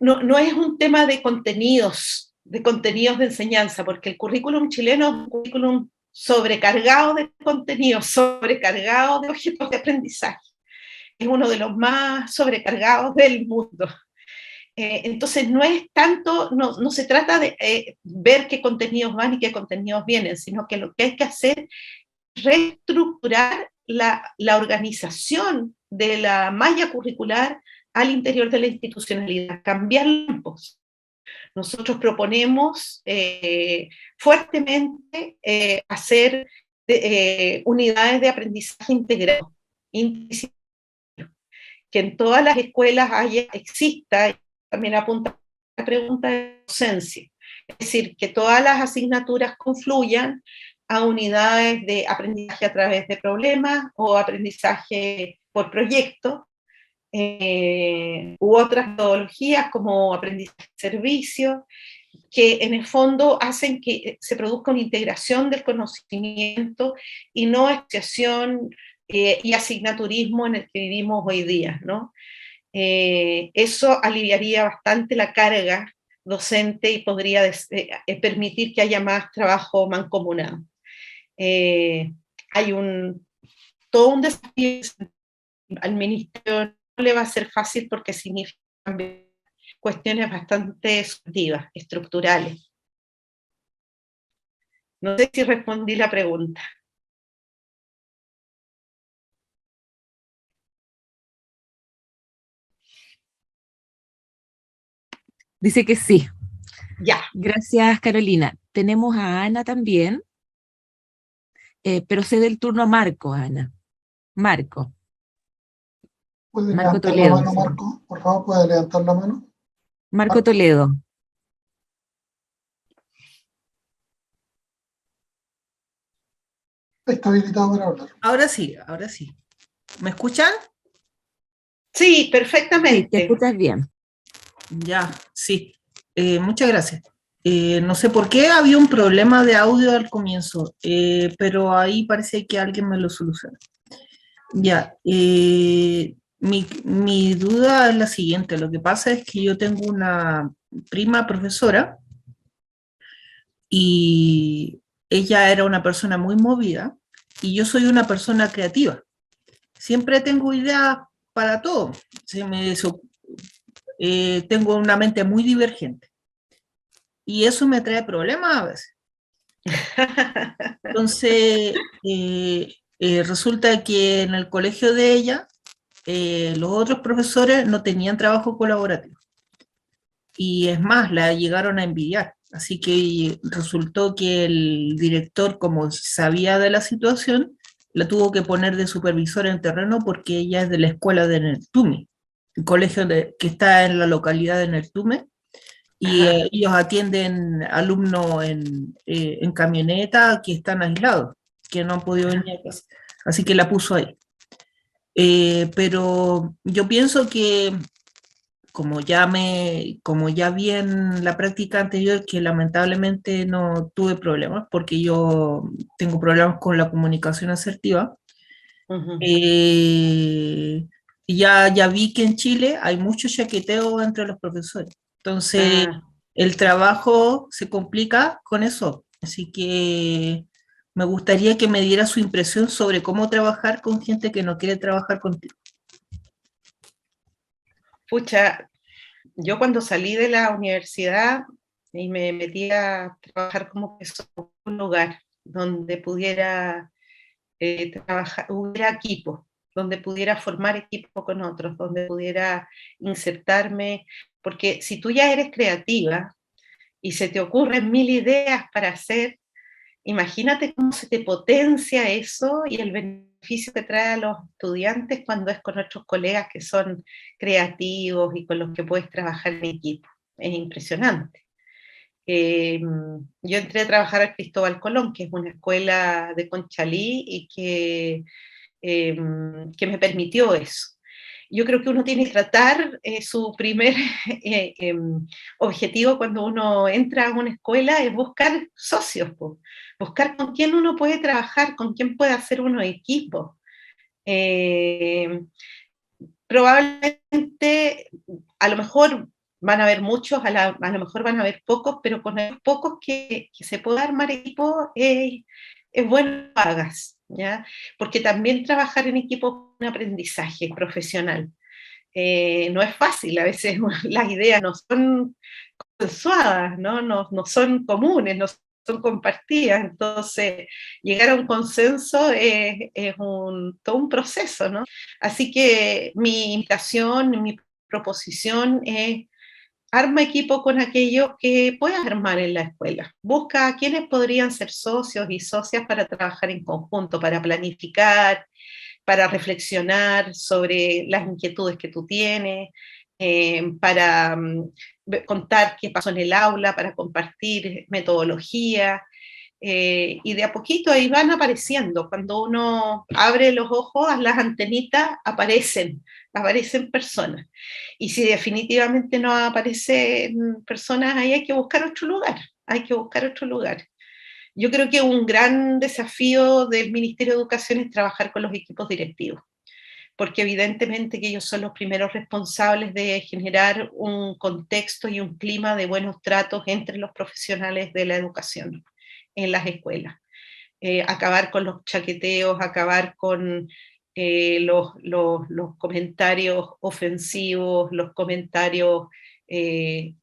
no es un tema de contenidos de enseñanza, porque el currículum chileno es un currículum sobrecargado de contenidos, sobrecargado de objetos de aprendizaje. Es uno de los más sobrecargados del mundo. Entonces no es tanto, no se trata de ver qué contenidos van y qué contenidos vienen, sino que lo que hay que hacer es reestructurar la organización de la malla curricular al interior de la institucionalidad, cambiar campos. Nosotros proponemos fuertemente hacer unidades de aprendizaje integrado, que en todas las escuelas exista, también apunta a la pregunta de docencia, es decir, que todas las asignaturas confluyan a unidades de aprendizaje a través de problemas o aprendizaje por proyecto, u otras metodologías como aprendizaje de servicio, que en el fondo hacen que se produzca una integración del conocimiento y no asociación y asignaturismo en el que vivimos hoy día, ¿no? Eso aliviaría bastante la carga docente y podría permitir que haya más trabajo mancomunado. Hay todo un desafío al ministerio. No le va a ser fácil porque significa cuestiones bastante subjetivas, estructurales. No sé si respondí la pregunta. Dice que sí. Ya. Gracias, Carolina. Tenemos a Ana también, pero cede el turno a Marco, Ana. Marco. ¿Puede Marco levantar Toledo. la mano, Marco? Por favor, ¿puede levantar la mano? Marco Toledo. Está habilitado para hablar. Ahora sí, ahora sí. ¿Me escuchan? Sí, Sí, perfectamente. te escuchas bien. Ya, sí. Muchas gracias. No sé por qué había un problema de audio al comienzo, pero ahí parece que alguien me lo soluciona. Ya, mi duda es la siguiente. Lo que pasa es que yo tengo una prima profesora y ella era una persona muy movida y yo soy una persona creativa. Siempre tengo ideas para todo. Tengo una mente muy divergente. Y eso me trae problemas a veces. Entonces, resulta que en el colegio de ella, los otros profesores no tenían trabajo colaborativo. Y es más, la llegaron a envidiar. Así que resultó que el director, como sabía de la situación, la tuvo que poner de supervisora en terreno porque ella es de la escuela de Nertume, el colegio que está en la localidad de Nertume, y ellos atienden alumnos en camioneta que están aislados, que no han podido venir a casa. Así que la puso ahí. Pero yo pienso que, como ya vi en la práctica anterior, que lamentablemente no tuve problemas, porque yo tengo problemas con la comunicación asertiva, ya vi que en Chile hay mucho chaqueteo entre los profesores. Entonces, el trabajo se complica con eso. Así que Me gustaría que me diera su impresión sobre cómo trabajar con gente que no quiere trabajar contigo. Pucha, yo cuando salí de la universidad y me metí a trabajar como profesor en un lugar donde pudiera trabajar, hubiera equipo, donde pudiera formar equipo con otros, donde pudiera insertarme, porque si tú ya eres creativa y se te ocurren 1000 ideas para hacer, imagínate cómo se te potencia eso y el beneficio que trae a los estudiantes cuando es con otros colegas que son creativos y con los que puedes trabajar en equipo. Es impresionante. Yo entré a trabajar a Cristóbal Colón, que es una escuela de Conchalí y que me permitió eso. Yo creo que uno tiene que tratar su primer objetivo cuando uno entra a una escuela es buscar socios, buscar con quién uno puede trabajar, con quién puede hacer unos equipos. Probablemente, a lo mejor van a haber muchos, a lo mejor van a haber pocos, pero con los pocos que se pueda armar equipo es bueno que hagas, ¿ya? Porque también trabajar en equipo es un aprendizaje profesional. No es fácil, a veces las ideas no son consensuadas, no son comunes, no son compartidas, entonces llegar a un consenso es todo un proceso, ¿no? Así que mi invitación, mi proposición es arma equipo con aquellos que puedas armar en la escuela. Busca a quienes podrían ser socios y socias para trabajar en conjunto, para planificar, para reflexionar sobre las inquietudes que tú tienes, para contar qué pasó en el aula, para compartir metodología, y de a poquito ahí van apareciendo. Cuando uno abre los ojos, las antenitas aparecen personas. Y si definitivamente no aparecen personas, ahí hay que buscar otro lugar, hay que buscar otro lugar. Yo creo que un gran desafío del Ministerio de Educación es trabajar con los equipos directivos, porque evidentemente que ellos son los primeros responsables de generar un contexto y un clima de buenos tratos entre los profesionales de la educación en las escuelas. Acabar con los chaqueteos, acabar con los comentarios ofensivos, los comentarios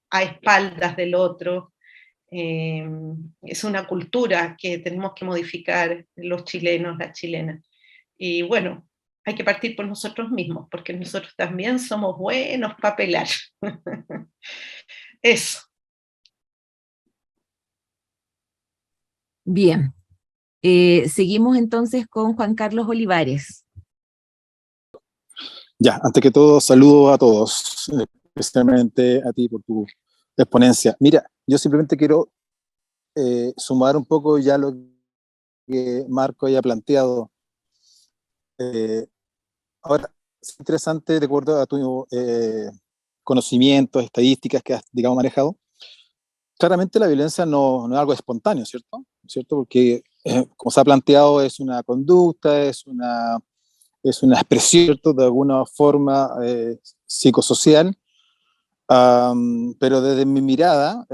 a espaldas del otro. Es una cultura que tenemos que modificar los chilenos, las chilenas. Y bueno, hay que partir por nosotros mismos, porque nosotros también somos buenos para pelar. Eso. Bien. Seguimos entonces con Juan Carlos Olivares. Ya, antes que todo, saludo a todos, especialmente a ti por tu exponencia. Mira, yo simplemente quiero sumar un poco ya lo que Marco haya planteado. Ahora, es interesante, de acuerdo a tu conocimientos, estadísticas que has, digamos, manejado, claramente la violencia no es algo espontáneo, ¿cierto? Porque, como se ha planteado, es una conducta, es una expresión, ¿cierto?, de alguna forma psicosocial, pero desde mi mirada,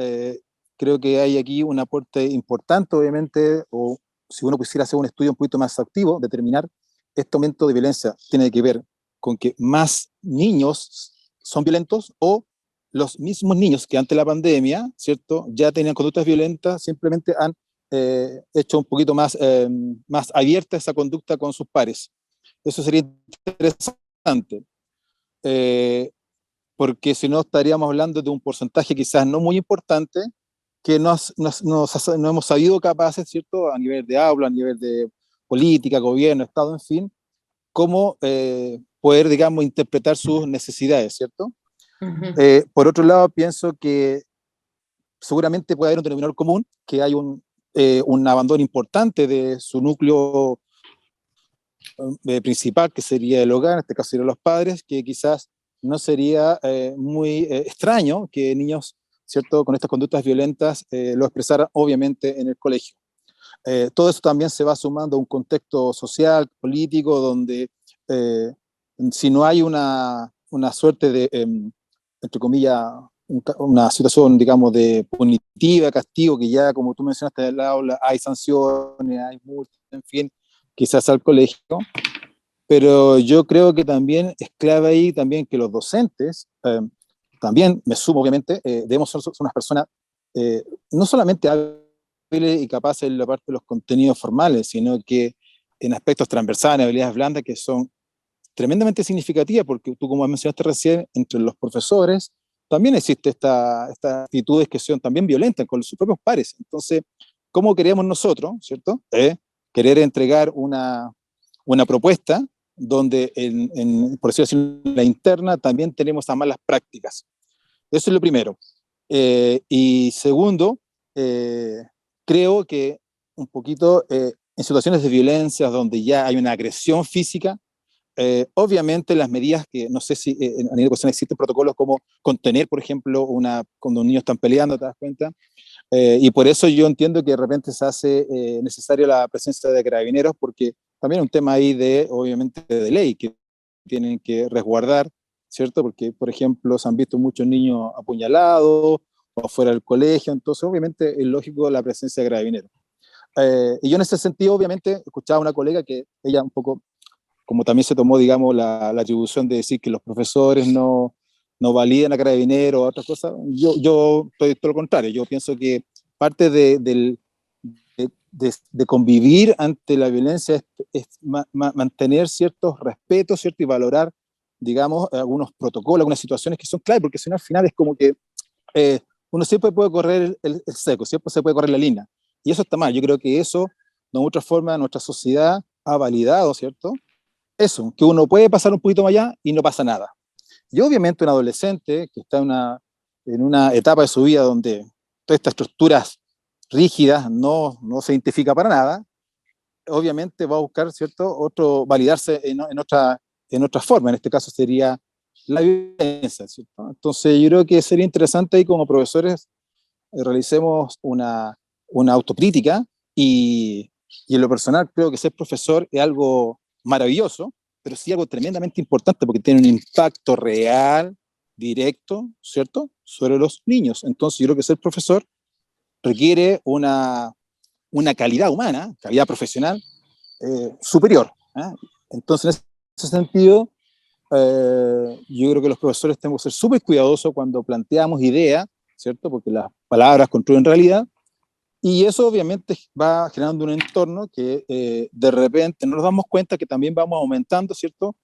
creo que hay aquí un aporte importante, obviamente, o si uno quisiera hacer un estudio un poquito más activo, determinar este aumento de violencia tiene que ver con que más niños son violentos o los mismos niños que antes de la pandemia, ¿cierto?, ya tenían conductas violentas, simplemente han hecho un poquito más abierta esa conducta con sus pares. Eso sería interesante, porque si no estaríamos hablando de un porcentaje quizás no muy importante, que no hemos sabido capaces, ¿cierto?, a nivel de aula, a nivel de política, gobierno, Estado, en fin, cómo poder, digamos, interpretar sus necesidades, ¿cierto? Uh-huh. Por otro lado, pienso que seguramente puede haber un denominador común, que hay un abandono importante de su núcleo principal, que sería el hogar, en este caso serían los padres, que quizás no sería muy extraño que niños, ¿cierto?, con estas conductas violentas lo expresaran obviamente en el colegio. Todo eso también se va sumando a un contexto social, político, donde si no hay una suerte de, entre comillas, una situación, digamos, de punitiva, castigo, que ya, como tú mencionaste en el aula, hay sanciones, hay multas, en fin, quizás al colegio, pero yo creo que también es clave ahí también que los docentes, también me sumo obviamente, debemos ser unas personas no solamente hábiles y capaces en la parte de los contenidos formales, sino que en aspectos transversales, habilidades blandas que son tremendamente significativas, porque tú, como mencionaste recién, entre los profesores también existe estas actitudes que son también violentas con sus propios pares. Entonces, ¿cómo queremos nosotros, cierto? Querer entregar una propuesta donde, por decirlo así, en la interna también tenemos esas malas prácticas. Eso es lo primero. Y segundo, creo que un poquito en situaciones de violencia donde ya hay una agresión física, obviamente las medidas que, no sé si a nivel de cuestión existen protocolos como contener, por ejemplo, cuando un niño están peleando, ¿te das cuenta? Y por eso yo entiendo que de repente se hace necesaria la presencia de carabineros, porque también es un tema ahí de, obviamente, de ley, que tienen que resguardar, ¿cierto? Porque, por ejemplo, se han visto muchos niños apuñalados o fuera del colegio, entonces obviamente es lógico la presencia de carabineros. Y yo en ese sentido, obviamente, escuchaba a una colega que ella un poco, como también se tomó, digamos, la atribución de decir que los profesores no validan a carabineros o otras cosas, yo estoy todo lo contrario. Yo pienso que parte de convivir ante la violencia es mantener ciertos respetos, ¿cierto? Y valorar, digamos, algunos protocolos, algunas situaciones que son clave, porque si no al final es como que uno siempre puede correr el seco, siempre se puede correr la línea. Y eso está mal. Yo creo que eso, de otra forma, nuestra sociedad ha validado, ¿cierto? Eso, que uno puede pasar un poquito más allá y no pasa nada. Y obviamente un adolescente que está en una etapa de su vida donde todas estas estructuras rígidas no se identifica para nada, obviamente va a buscar, ¿cierto?, validarse en otra forma. En este caso sería la violencia, ¿cierto? Entonces yo creo que sería interesante ahí como profesores realicemos una autocrítica y en lo personal creo que ser profesor es algo maravilloso, pero sí algo tremendamente importante porque tiene un impacto real, directo, ¿cierto?, sobre los niños. Entonces yo creo que ser profesor requiere una calidad humana, calidad profesional superior. Entonces en ese sentido yo creo que los profesores tenemos que ser súper cuidadosos cuando planteamos ideas, ¿cierto?, porque las palabras construyen realidad. Y eso obviamente va generando un entorno que de repente no nos damos cuenta que también vamos aumentando, ¿cierto?,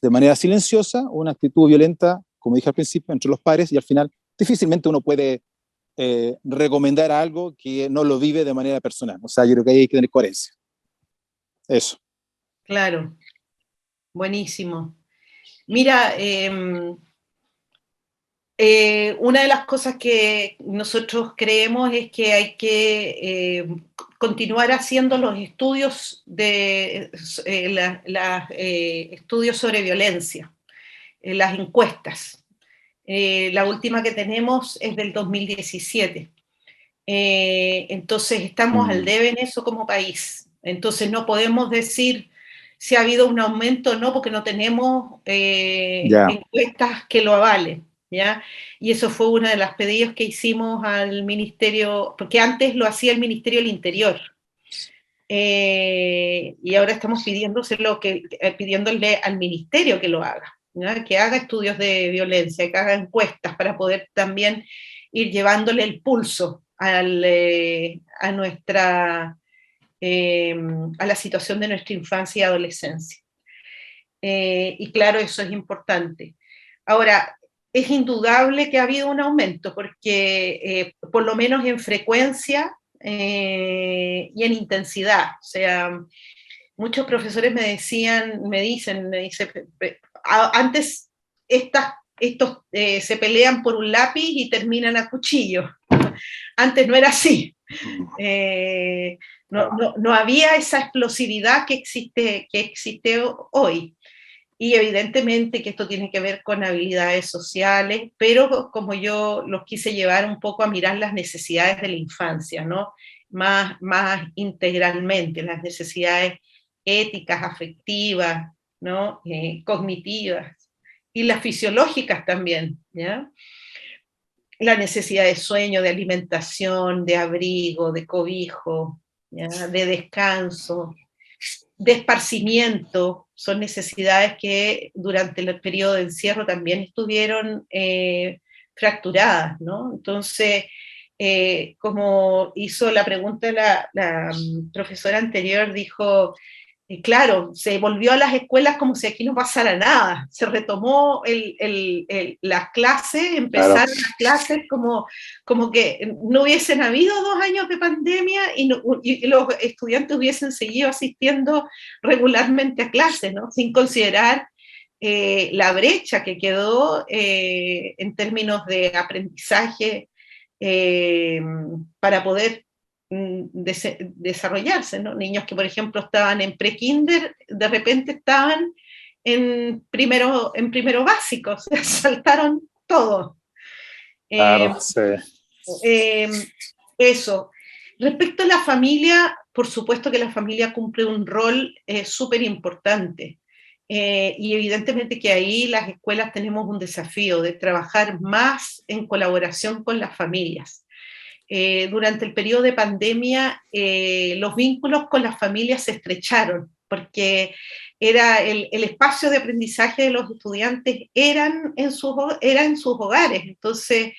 de manera silenciosa, una actitud violenta, como dije al principio, entre los pares, y al final difícilmente uno puede recomendar algo que no lo vive de manera personal. O sea, yo creo que ahí hay que tener coherencia. Eso. Claro, buenísimo. Mira, una de las cosas que nosotros creemos es que hay que continuar haciendo los estudios estudios sobre violencia, las encuestas. La última que tenemos es del 2017. Entonces estamos al debe en eso como país. Entonces no podemos decir si ha habido un aumento o no, porque no tenemos encuestas que lo avalen. ¿Ya? Y eso fue uno de los pedidos que hicimos al ministerio, porque antes lo hacía el Ministerio del Interior, y ahora estamos pidiéndole al ministerio que lo haga, ¿ya? Que haga estudios de violencia, que haga encuestas para poder también ir llevándole el pulso a la situación de nuestra infancia y adolescencia. Y claro, eso es importante. Ahora, es indudable que ha habido un aumento, porque por lo menos en frecuencia y en intensidad. O sea, muchos profesores me dicen, antes estos se pelean por un lápiz y terminan a cuchillo. Antes no era así. No había esa explosividad que existe hoy. Y evidentemente que esto tiene que ver con habilidades sociales, pero como yo los quise llevar un poco a mirar las necesidades de la infancia, ¿no? Más integralmente, las necesidades éticas, afectivas, ¿no? Cognitivas, y las fisiológicas también, ¿ya? la necesidad de sueño, de alimentación, de abrigo, de cobijo, ¿ya? De descanso, de esparcimiento, son necesidades que durante el periodo de encierro también estuvieron fracturadas, ¿no? Entonces, como hizo la pregunta la profesora anterior, dijo, claro, se volvió a las escuelas como si aquí no pasara nada, se retomó las clases, empezaron las clases como que no hubiesen habido 2 años de pandemia y los estudiantes hubiesen seguido asistiendo regularmente a clases, ¿no? Sin considerar la brecha que quedó en términos de aprendizaje para poder desarrollarse, ¿no? Niños que, por ejemplo, estaban en pre-kinder, de repente estaban en primero básico, o sea, saltaron todo. Claro, sí. Eso. Respecto a la familia, por supuesto que la familia cumple un rol súper importante. Y evidentemente que ahí las escuelas tenemos un desafío de trabajar más en colaboración con las familias. Durante el periodo de pandemia, los vínculos con las familias se estrecharon, porque era el espacio de aprendizaje de los estudiantes era en sus hogares. Entonces,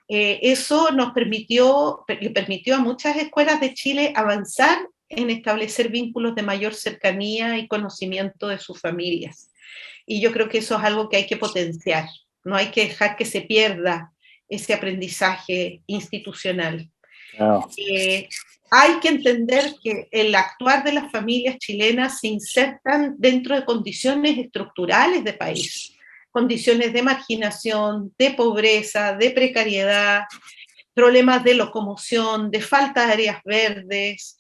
eso le permitió a muchas escuelas de Chile avanzar en establecer vínculos de mayor cercanía y conocimiento de sus familias. Y yo creo que eso es algo que hay que potenciar, no hay que dejar que se pierda ese aprendizaje institucional. Claro. Hay que entender que el actuar de las familias chilenas se insertan dentro de condiciones estructurales de país, condiciones de marginación, de pobreza, de precariedad, problemas de locomoción, de falta de áreas verdes,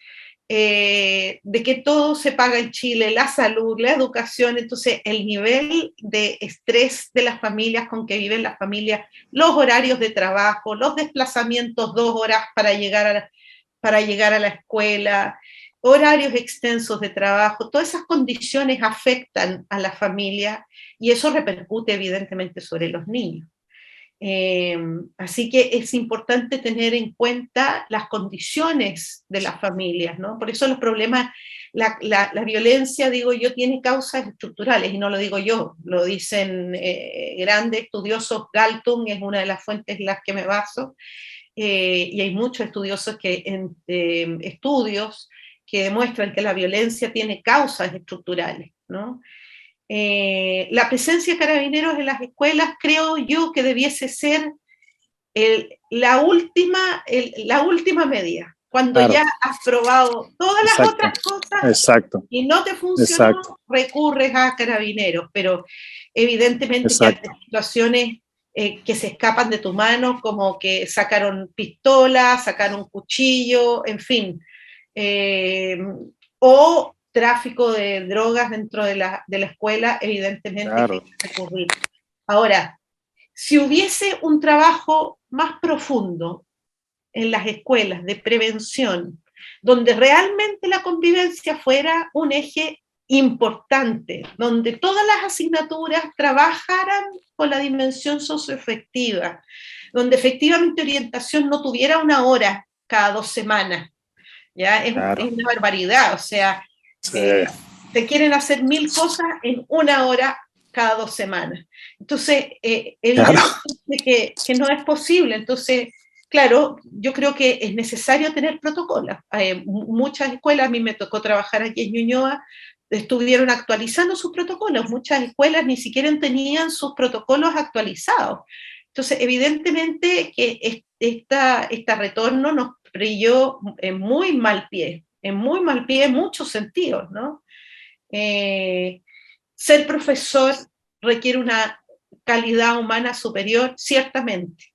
de que todo se paga en Chile, la salud, la educación. Entonces el nivel de estrés de las familias con que viven las familias, los horarios de trabajo, los desplazamientos 2 horas para llegar a la escuela, horarios extensos de trabajo, todas esas condiciones afectan a la familia y eso repercute evidentemente sobre los niños. Así que es importante tener en cuenta las condiciones de las familias, ¿no? Por eso los problemas, la violencia, digo yo, tiene causas estructurales, y no lo digo yo, lo dicen grandes estudiosos. Galtung es una de las fuentes en las que me baso, y hay muchos estudiosos estudios que demuestran que la violencia tiene causas estructurales, ¿no? La presencia de carabineros en las escuelas creo yo que debiese ser la última medida. Cuando claro, ya has probado todas las otras cosas exacto, y no te funcionó, recurres a carabineros, pero evidentemente que hay situaciones que se escapan de tu mano, como que sacaron pistola, sacaron cuchillo, en fin, o tráfico de drogas dentro de la escuela, evidentemente claro, que hay que recurrir. Ahora, si hubiese un trabajo más profundo en las escuelas de prevención, donde realmente la convivencia fuera un eje importante, donde todas las asignaturas trabajaran con la dimensión socioafectiva, donde efectivamente orientación no tuviera 1 hora cada 2 semanas, ¿ya? Es una barbaridad, o sea, te quieren hacer 1000 cosas en 1 hora cada 2 semanas. Entonces, evidentemente que no es posible. Entonces, claro, yo creo que es necesario tener protocolos. Muchas escuelas, a mí me tocó trabajar aquí en Ñuñoa, estuvieron actualizando sus protocolos. Muchas escuelas ni siquiera tenían sus protocolos actualizados. Entonces, evidentemente que este retorno nos brilló en muy mal pie en muchos sentidos, ¿no? Ser profesor requiere una calidad humana superior, ciertamente.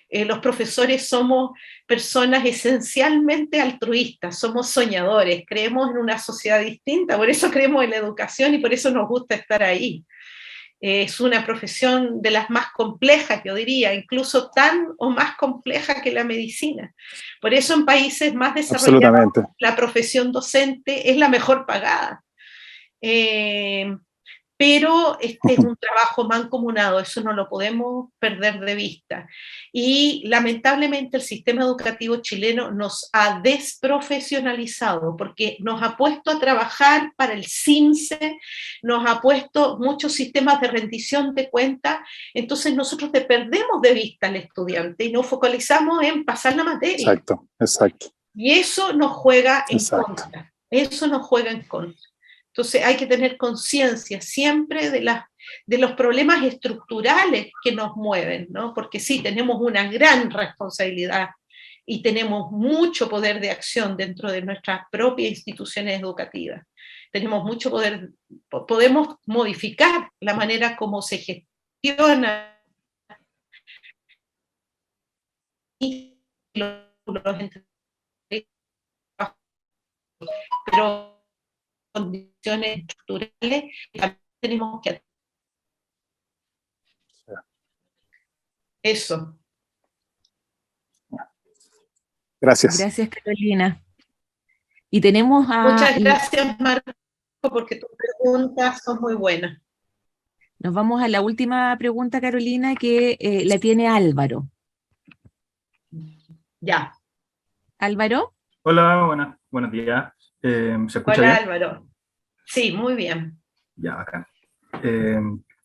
Los profesores somos personas esencialmente altruistas, somos soñadores, creemos en una sociedad distinta, por eso creemos en la educación y por eso nos gusta estar ahí. Es una profesión de las más complejas, yo diría, incluso tan o más compleja que la medicina. Por eso en países más desarrollados la profesión docente es la mejor pagada. pero este es un trabajo mancomunado, eso no lo podemos perder de vista. Y lamentablemente el sistema educativo chileno nos ha desprofesionalizado, porque nos ha puesto a trabajar para el CINCE, nos ha puesto muchos sistemas de rendición de cuentas, entonces nosotros te perdemos de vista al estudiante y nos focalizamos en pasar la materia. Exacto, exacto. Y eso nos juega en Exacto. contra, eso nos juega en contra. Entonces hay que tener conciencia siempre de los problemas estructurales que nos mueven, ¿no? Porque sí, tenemos una gran responsabilidad y tenemos mucho poder de acción dentro de nuestras propias instituciones educativas. Tenemos mucho poder, podemos modificar la manera como se gestiona pero condiciones estructurales que también tenemos que atender. Eso. Gracias. Gracias, Carolina. Y tenemos a... Muchas gracias, Marco, porque tus preguntas son muy buenas. Nos vamos a la última pregunta, Carolina, que la tiene Álvaro. Ya. Álvaro. Hola, buenos días. ¿Se escucha Hola, bien? Álvaro. Sí, muy bien. Ya, acá.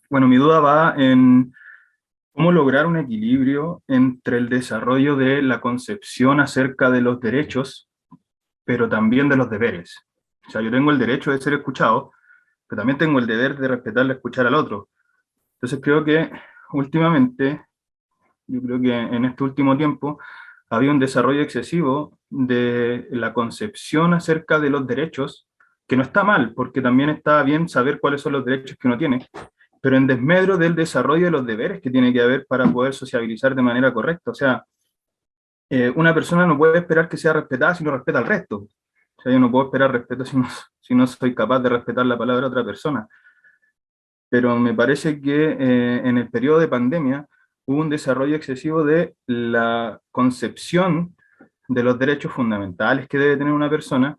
Bueno, mi duda va en cómo lograr un equilibrio entre el desarrollo de la concepción acerca de los derechos, pero también de los deberes. O sea, yo tengo el derecho de ser escuchado, pero también tengo el deber de respetarle, escuchar al otro. Entonces creo que últimamente, yo creo que en este último tiempo, había un desarrollo excesivo de la concepción acerca de los derechos, que no está mal, porque también está bien saber cuáles son los derechos que uno tiene, pero en desmedro del desarrollo de los deberes que tiene que haber para poder sociabilizar de manera correcta. O sea, una persona no puede esperar que sea respetada si no respeta al resto. O sea, yo no puedo esperar respeto si no soy capaz de respetar la palabra de otra persona. Pero me parece que en el periodo de pandemia hubo un desarrollo excesivo de la concepción de los derechos fundamentales que debe tener una persona,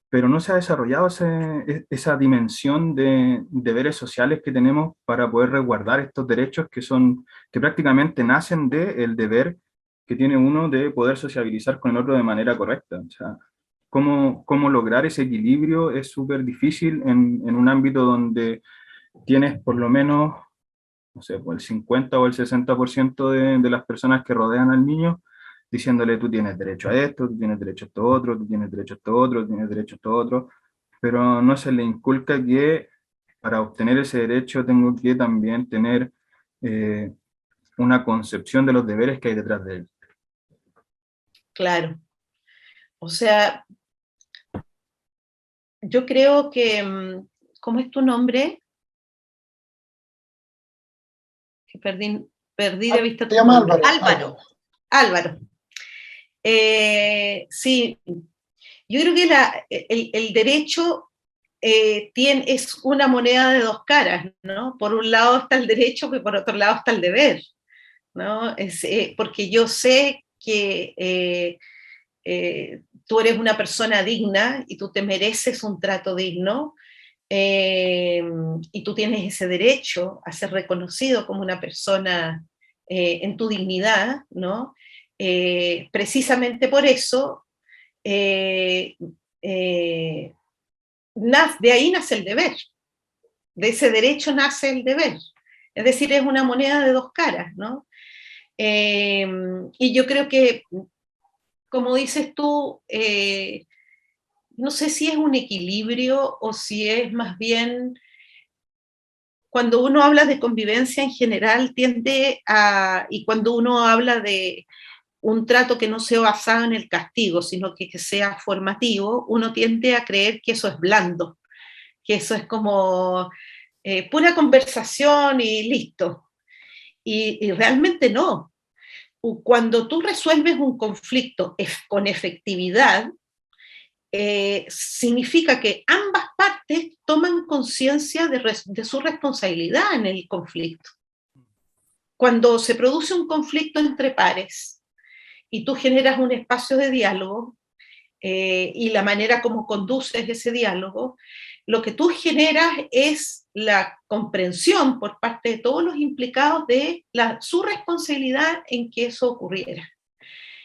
pero no se ha desarrollado esa dimensión de deberes sociales que tenemos para poder resguardar estos derechos que prácticamente nacen del deber que tiene uno de poder sociabilizar con el otro de manera correcta. O sea, cómo lograr ese equilibrio es súper difícil en un ámbito donde tienes por lo menos, no sé, el 50 o el 60% de las personas que rodean al niño diciéndole tú tienes derecho a esto, tú tienes derecho a esto otro, tú tienes derecho a esto otro, tú tienes derecho a esto otro, pero no se le inculca que para obtener ese derecho tengo que también tener una concepción de los deberes que hay detrás de él. Claro. O sea, yo creo que, ¿cómo es tu nombre? Que perdí de vista tu nombre. Álvaro. Álvaro. Sí, yo creo que el derecho es una moneda de dos caras, ¿no? Por un lado está el derecho, pero por otro lado está el deber, ¿no? Porque yo sé que tú eres una persona digna y tú te mereces un trato digno, y tú tienes ese derecho a ser reconocido como una persona en tu dignidad, ¿no? Precisamente por eso, de ahí nace el deber, de ese derecho nace el deber, es decir, es una moneda de dos caras, ¿no? Y yo creo que, como dices tú, no sé si es un equilibrio o si es más bien, cuando uno habla de convivencia en general y cuando uno habla de un trato que no sea basado en el castigo, sino que sea formativo, uno tiende a creer que eso es blando, que eso es como pura conversación y listo. Y realmente no. Cuando tú resuelves un conflicto con efectividad, significa que ambas partes toman conciencia de su responsabilidad en el conflicto. Cuando se produce un conflicto entre pares y tú generas un espacio de diálogo y la manera como conduces ese diálogo, lo que tú generas es la comprensión por parte de todos los implicados de su responsabilidad en que eso ocurriera.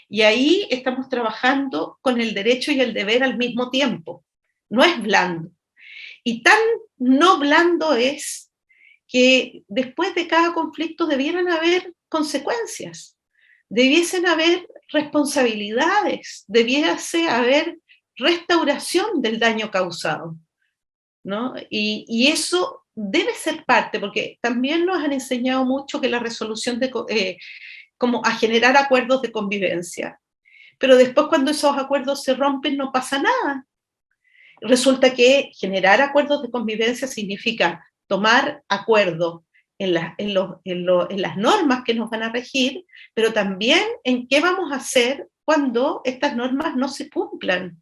Y ahí estamos trabajando con el derecho y el deber al mismo tiempo. No es blando. Y tan no blando es que después de cada conflicto debieran haber consecuencias, debiesen haber responsabilidades, debiese haber restauración del daño causado, ¿no? Y eso debe ser parte, porque también nos han enseñado mucho que la resolución como a generar acuerdos de convivencia, pero después cuando esos acuerdos se rompen no pasa nada. Resulta que generar acuerdos de convivencia significa tomar acuerdos en las normas que nos van a regir, pero también en qué vamos a hacer cuando estas normas no se cumplan,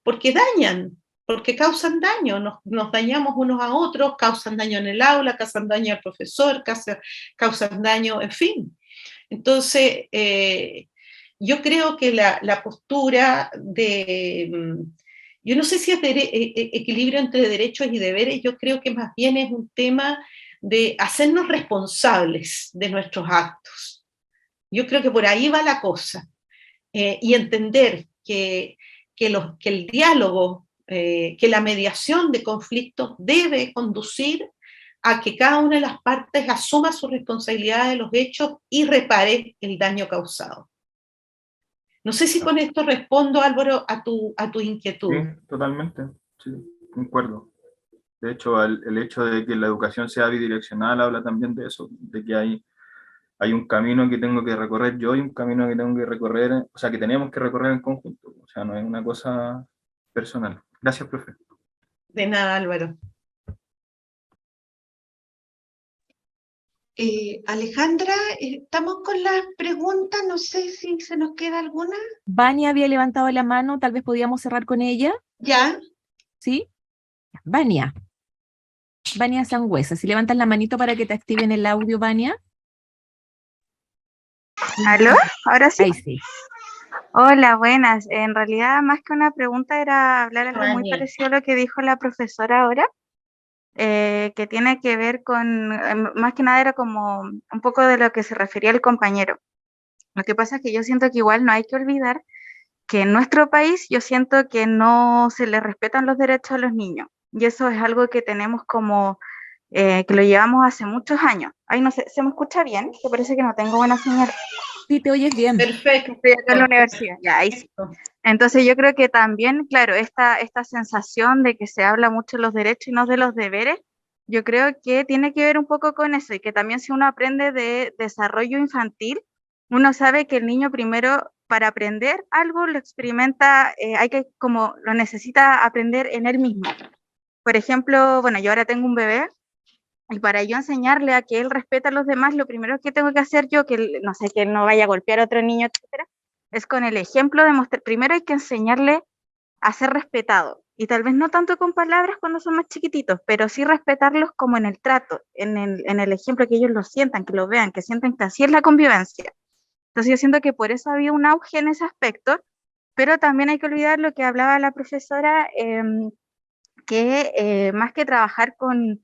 porque dañan, porque causan daño, nos dañamos unos a otros, causan daño en el aula, causan daño al profesor, causan daño, en fin. Entonces, yo creo que la postura yo no sé si es equilibrio entre derechos y deberes, yo creo que más bien es un tema de hacernos responsables de nuestros actos. Yo creo que por ahí va la cosa. Y entender que el diálogo, que la mediación de conflictos debe conducir a que cada una de las partes asuma su responsabilidad de los hechos y repare el daño causado. No sé si con esto respondo, Álvaro, a tu inquietud. Sí, totalmente, sí, concuerdo. De hecho, el hecho de que la educación sea bidireccional habla también de eso, de que hay un camino que tengo que recorrer yo y un camino que tengo que recorrer, o sea, que tenemos que recorrer en conjunto. O sea, no es una cosa personal. Gracias, profe. De nada, Álvaro. Alejandra, estamos con las preguntas, no sé si se nos queda alguna. Vania había levantado la mano, tal vez podíamos cerrar con ella. ¿Ya? ¿Sí? Vania Sangüesa, si levantas la manito para que te activen el audio, Vania. ¿Aló? ¿Ahora sí? Ahí sí. Hola, buenas. En realidad, más que una pregunta, era hablar algo muy Vania. parecido a lo que dijo la profesora ahora, que tiene que ver con, más que nada era como un poco de lo que se refería el compañero. Lo que pasa es que yo siento que igual no hay que olvidar que en nuestro país yo siento que no se les respetan los derechos a los niños. Y eso es algo que tenemos como, que lo llevamos hace muchos años. Ay, no sé, ¿se me escucha bien? Que parece que no tengo buena señal. Sí, te oyes bien. Perfecto. Estoy acá en la universidad, ya, ahí sí. Entonces yo creo que también, claro, esta sensación de que se habla mucho de los derechos y no de los deberes, yo creo que tiene que ver un poco con eso y que también si uno aprende de desarrollo infantil, uno sabe que el niño primero para aprender algo lo experimenta, como lo necesita aprender en él mismo. Por ejemplo, bueno, yo ahora tengo un bebé y para yo enseñarle a que él respeta a los demás, lo primero que tengo que hacer yo, que no sé, que él no vaya a golpear a otro niño, etcétera, es con el ejemplo de mostrar, primero hay que enseñarle a ser respetado, y tal vez no tanto con palabras cuando son más chiquititos, pero sí respetarlos como en el trato, en el ejemplo, que ellos lo sientan, que lo vean, que sientan que así es la convivencia. Entonces yo siento que por eso había un auge en ese aspecto, pero también hay que olvidar lo que hablaba la profesora, que más que trabajar con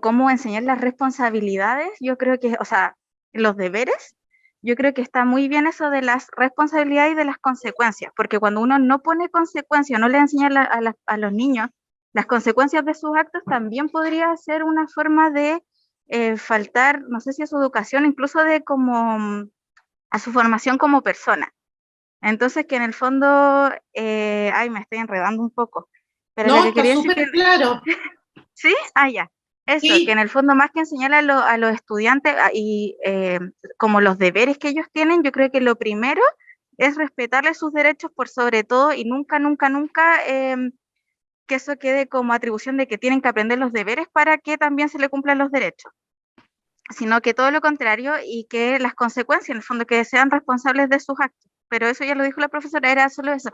cómo enseñar las responsabilidades, yo creo que, o sea, los deberes, yo creo que está muy bien eso de las responsabilidades y de las consecuencias, porque cuando uno no pone consecuencias, no le enseña a los niños las consecuencias de sus actos, también podría ser una forma de faltar, no sé si a su educación, incluso de como a su formación como persona. Entonces, que en el fondo, ay, me estoy enredando un poco. Pero No, lo que está quería decir súper claro. ¿Sí? Ah, ya. Eso, Sí. que en el fondo más que enseñar a los estudiantes y como los deberes que ellos tienen, yo creo que lo primero es respetarles sus derechos por sobre todo y nunca, nunca, nunca que eso quede como atribución de que tienen que aprender los deberes para que también se le cumplan los derechos, sino que todo lo contrario y que las consecuencias, en el fondo, que sean responsables de sus actos. Pero eso ya lo dijo la profesora, era solo eso.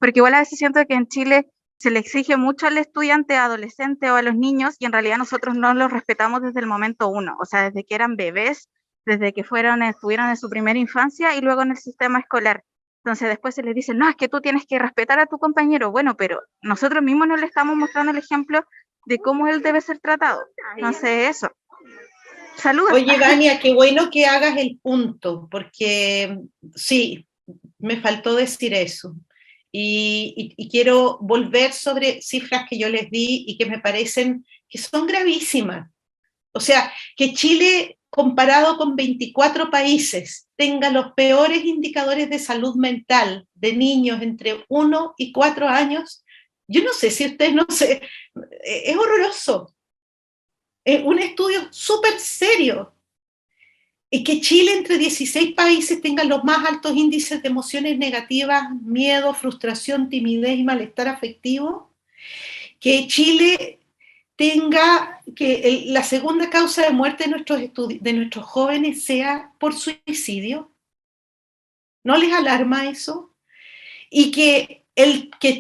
Porque igual a veces siento que en Chile se le exige mucho al estudiante, adolescente o a los niños y en realidad nosotros no los respetamos desde el momento uno, o sea, desde que eran bebés, desde que estuvieron en su primera infancia y luego en el sistema escolar. Entonces después se les dice, no, es que tú tienes que respetar a tu compañero. Bueno, pero nosotros mismos no le estamos mostrando el ejemplo de cómo él debe ser tratado. Entonces eso. Saludos. Oye, Vania, qué bueno que hagas el punto, porque sí, me faltó decir eso. Y quiero volver sobre cifras que yo les di y que me parecen que son gravísimas. O sea, que Chile, comparado con 24 países, tenga los peores indicadores de salud mental de niños entre 1 y 4 años, yo no sé si ustedes no sé, es horroroso. Es un estudio súper serio. Y que Chile entre 16 países tenga los más altos índices de emociones negativas, miedo, frustración, timidez y malestar afectivo. Que Chile tenga que la segunda causa de muerte de nuestros jóvenes sea por suicidio. ¿No les alarma eso? Y que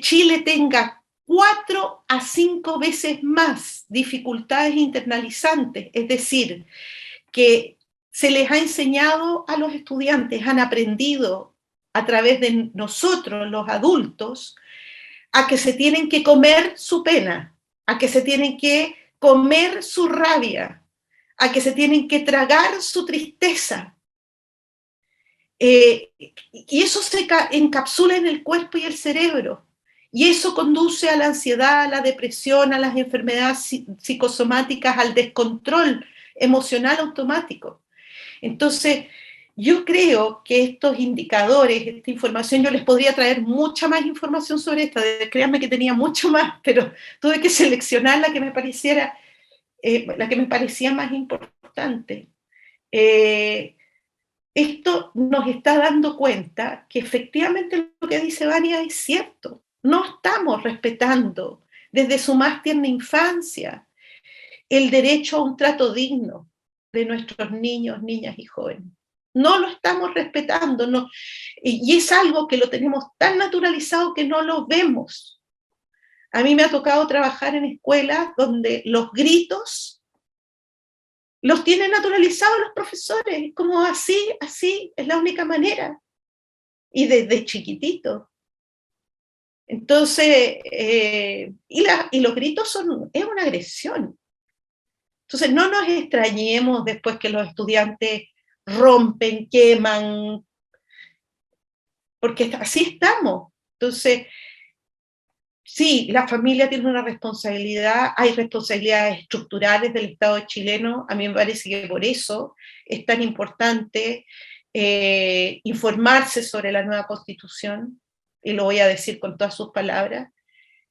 Chile tenga 4 a 5 veces más dificultades internalizantes, es decir, que se les ha enseñado a los estudiantes, han aprendido a través de nosotros, los adultos, a que se tienen que comer su pena, a que se tienen que comer su rabia, a que se tienen que tragar su tristeza. Y eso se encapsula en el cuerpo y el cerebro. Y eso conduce a la ansiedad, a la depresión, a las enfermedades psicosomáticas, al descontrol emocional automático. Entonces, yo creo que estos indicadores, esta información, yo les podría traer mucha más información sobre esta. Créanme que tenía mucho más, pero tuve que seleccionar la que me parecía más importante. Esto nos está dando cuenta que efectivamente lo que dice Vania es cierto. No estamos respetando desde su más tierna infancia el derecho a un trato digno de nuestros niños, niñas y jóvenes. No lo estamos respetando, no. Y es algo que lo tenemos tan naturalizado que no lo vemos. A mí me ha tocado trabajar en escuelas donde los gritos los tienen naturalizados los profesores, como así es la única manera. Y desde chiquitito. Entonces, y los gritos es una agresión. Entonces, no nos extrañemos después que los estudiantes rompen, queman, porque así estamos. Entonces, sí, la familia tiene una responsabilidad, hay responsabilidades estructurales del Estado chileno. A mí me parece que por eso es tan importante informarse sobre la nueva Constitución, y lo voy a decir con todas sus palabras,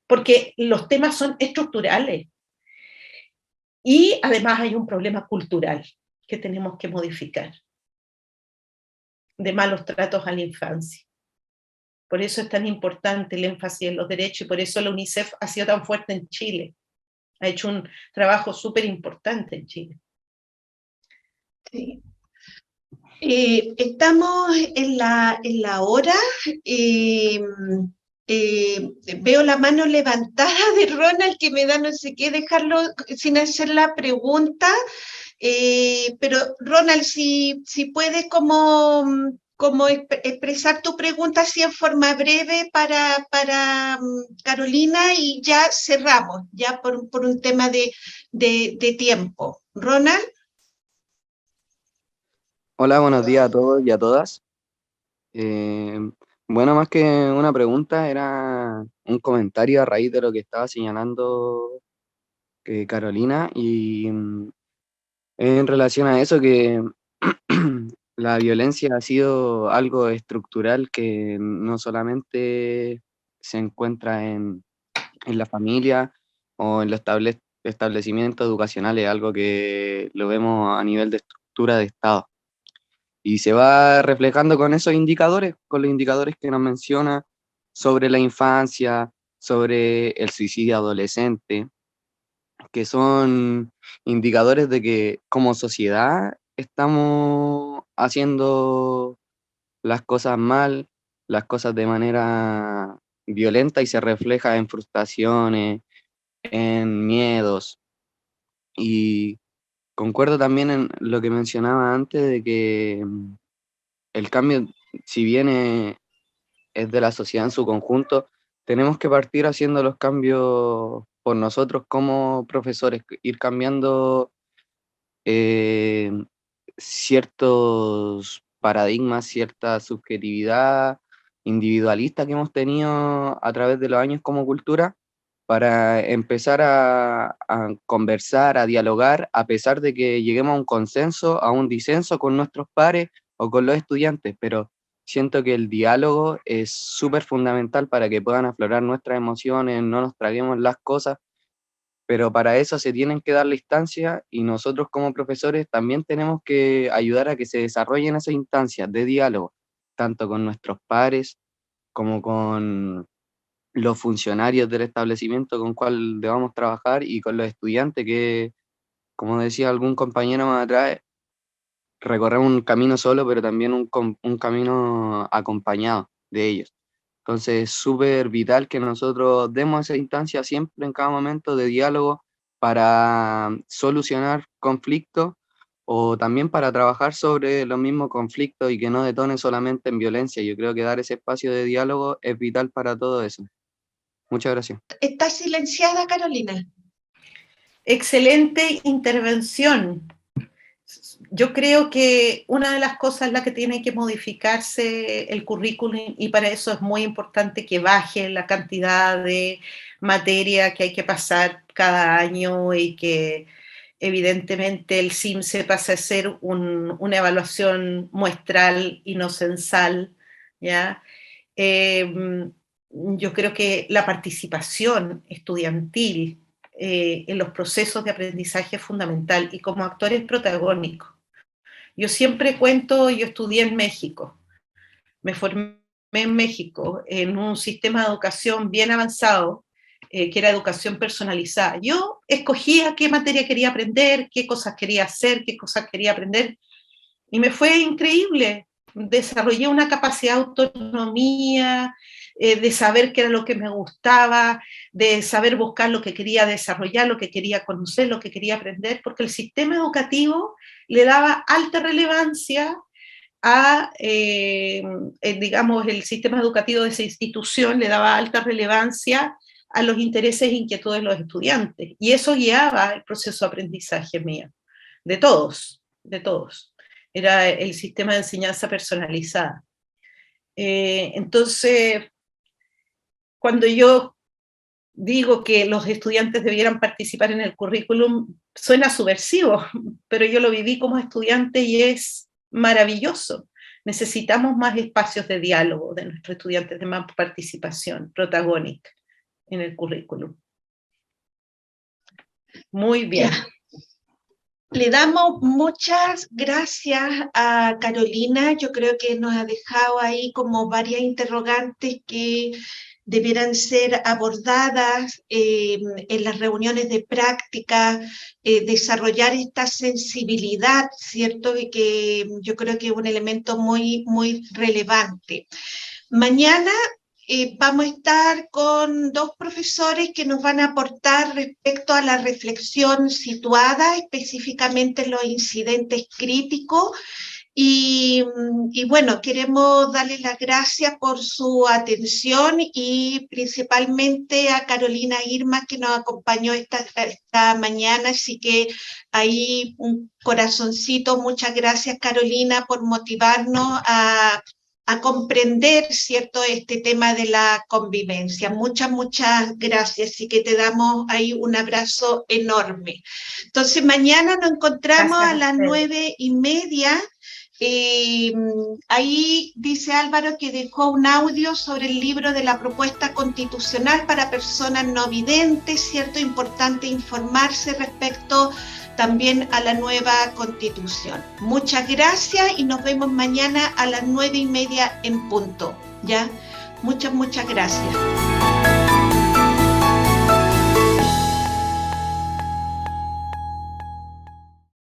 porque los temas son estructurales. Y además hay un problema cultural que tenemos que modificar, de malos tratos a la infancia. Por eso es tan importante el énfasis en los derechos y por eso la UNICEF ha sido tan fuerte en Chile. Ha hecho un trabajo súper importante en Chile. Sí. Estamos en la hora. Veo la mano levantada de Ronald, que me da no sé qué dejarlo sin hacer la pregunta, pero Ronald, si puedes como expresar tu pregunta así en forma breve para Carolina, y ya cerramos, ya por un tema de tiempo. Ronald. Hola, buenos días a todos y a todas. Bueno, más que una pregunta, era un comentario a raíz de lo que estaba señalando Carolina, y en relación a eso, que la violencia ha sido algo estructural que no solamente se encuentra en la familia o en los establecimientos educacionales, algo que lo vemos a nivel de estructura de Estado. Y se va reflejando con esos indicadores, con los indicadores que nos menciona sobre la infancia, sobre el suicidio adolescente, que son indicadores de que como sociedad estamos haciendo las cosas mal, las cosas de manera violenta, y se refleja en frustraciones, en miedos. Y concuerdo también en lo que mencionaba antes de que el cambio, si viene es de la sociedad en su conjunto, tenemos que partir haciendo los cambios por nosotros como profesores, ir cambiando ciertos paradigmas, cierta subjetividad individualista que hemos tenido a través de los años como cultura, para empezar a conversar, a dialogar, a pesar de que lleguemos a un consenso, a un disenso con nuestros pares o con los estudiantes, pero siento que el diálogo es súper fundamental para que puedan aflorar nuestras emociones, no nos traguemos las cosas, pero para eso se tienen que dar la instancia y nosotros como profesores también tenemos que ayudar a que se desarrollen esas instancias de diálogo, tanto con nuestros pares como con los funcionarios del establecimiento con cual debamos trabajar y con los estudiantes que, como decía algún compañero más atrás, recorremos un camino solo, pero también un camino acompañado de ellos. Entonces es súper vital que nosotros demos esa instancia siempre en cada momento de diálogo para solucionar conflictos o también para trabajar sobre los mismos conflictos y que no detone solamente en violencia. Yo creo que dar ese espacio de diálogo es vital para todo eso. Muchas gracias. ¿Está silenciada, Carolina? Excelente intervención. Yo creo que una de las cosas en la que tiene que modificarse el currículum, y para eso es muy importante que baje la cantidad de materia que hay que pasar cada año y que evidentemente el CIMSE pase a ser una evaluación muestral y no censal, ¿ya? Yo creo que la participación estudiantil en los procesos de aprendizaje es fundamental y como actores protagónicos. Yo siempre cuento, yo estudié en México, me formé en México en un sistema de educación bien avanzado, que era educación personalizada. Yo escogía qué materia quería aprender, qué cosas quería hacer, qué cosas quería aprender, y me fue increíble. Desarrollé una capacidad de autonomía, de saber qué era lo que me gustaba, de saber buscar lo que quería desarrollar, lo que quería conocer, lo que quería aprender, porque el sistema educativo le daba alta relevancia a, digamos, el sistema educativo de esa institución le daba alta relevancia a los intereses e inquietudes de los estudiantes, y eso guiaba el proceso de aprendizaje mío, de todos. Era el sistema de enseñanza personalizada. Entonces, cuando yo digo que los estudiantes debieran participar en el currículum, suena subversivo, pero yo lo viví como estudiante y es maravilloso. Necesitamos más espacios de diálogo de nuestros estudiantes, de más participación protagónica en el currículum. Muy bien. Ya. Le damos muchas gracias a Carolina. Yo creo que nos ha dejado ahí como varias interrogantes que debieran ser abordadas en las reuniones de práctica, desarrollar esta sensibilidad, ¿cierto? Y que yo creo que es un elemento muy, muy relevante. Mañana vamos a estar con dos profesores que nos van a aportar respecto a la reflexión situada específicamente en los incidentes críticos. Y bueno, queremos darles las gracias por su atención y principalmente a Carolina Irma que nos acompañó esta mañana, así que ahí un corazoncito, muchas gracias Carolina por motivarnos a comprender, ¿cierto?, este tema de la convivencia. Muchas gracias, así que te damos ahí un abrazo enorme. Entonces mañana nos encontramos a las 9:30. Ahí dice Álvaro que dejó un audio sobre el libro de la propuesta constitucional para personas no videntes, ¿cierto? Importante informarse respecto también a la nueva constitución. Muchas gracias y nos vemos mañana a las 9:30 en punto, ¿ya? Muchas gracias.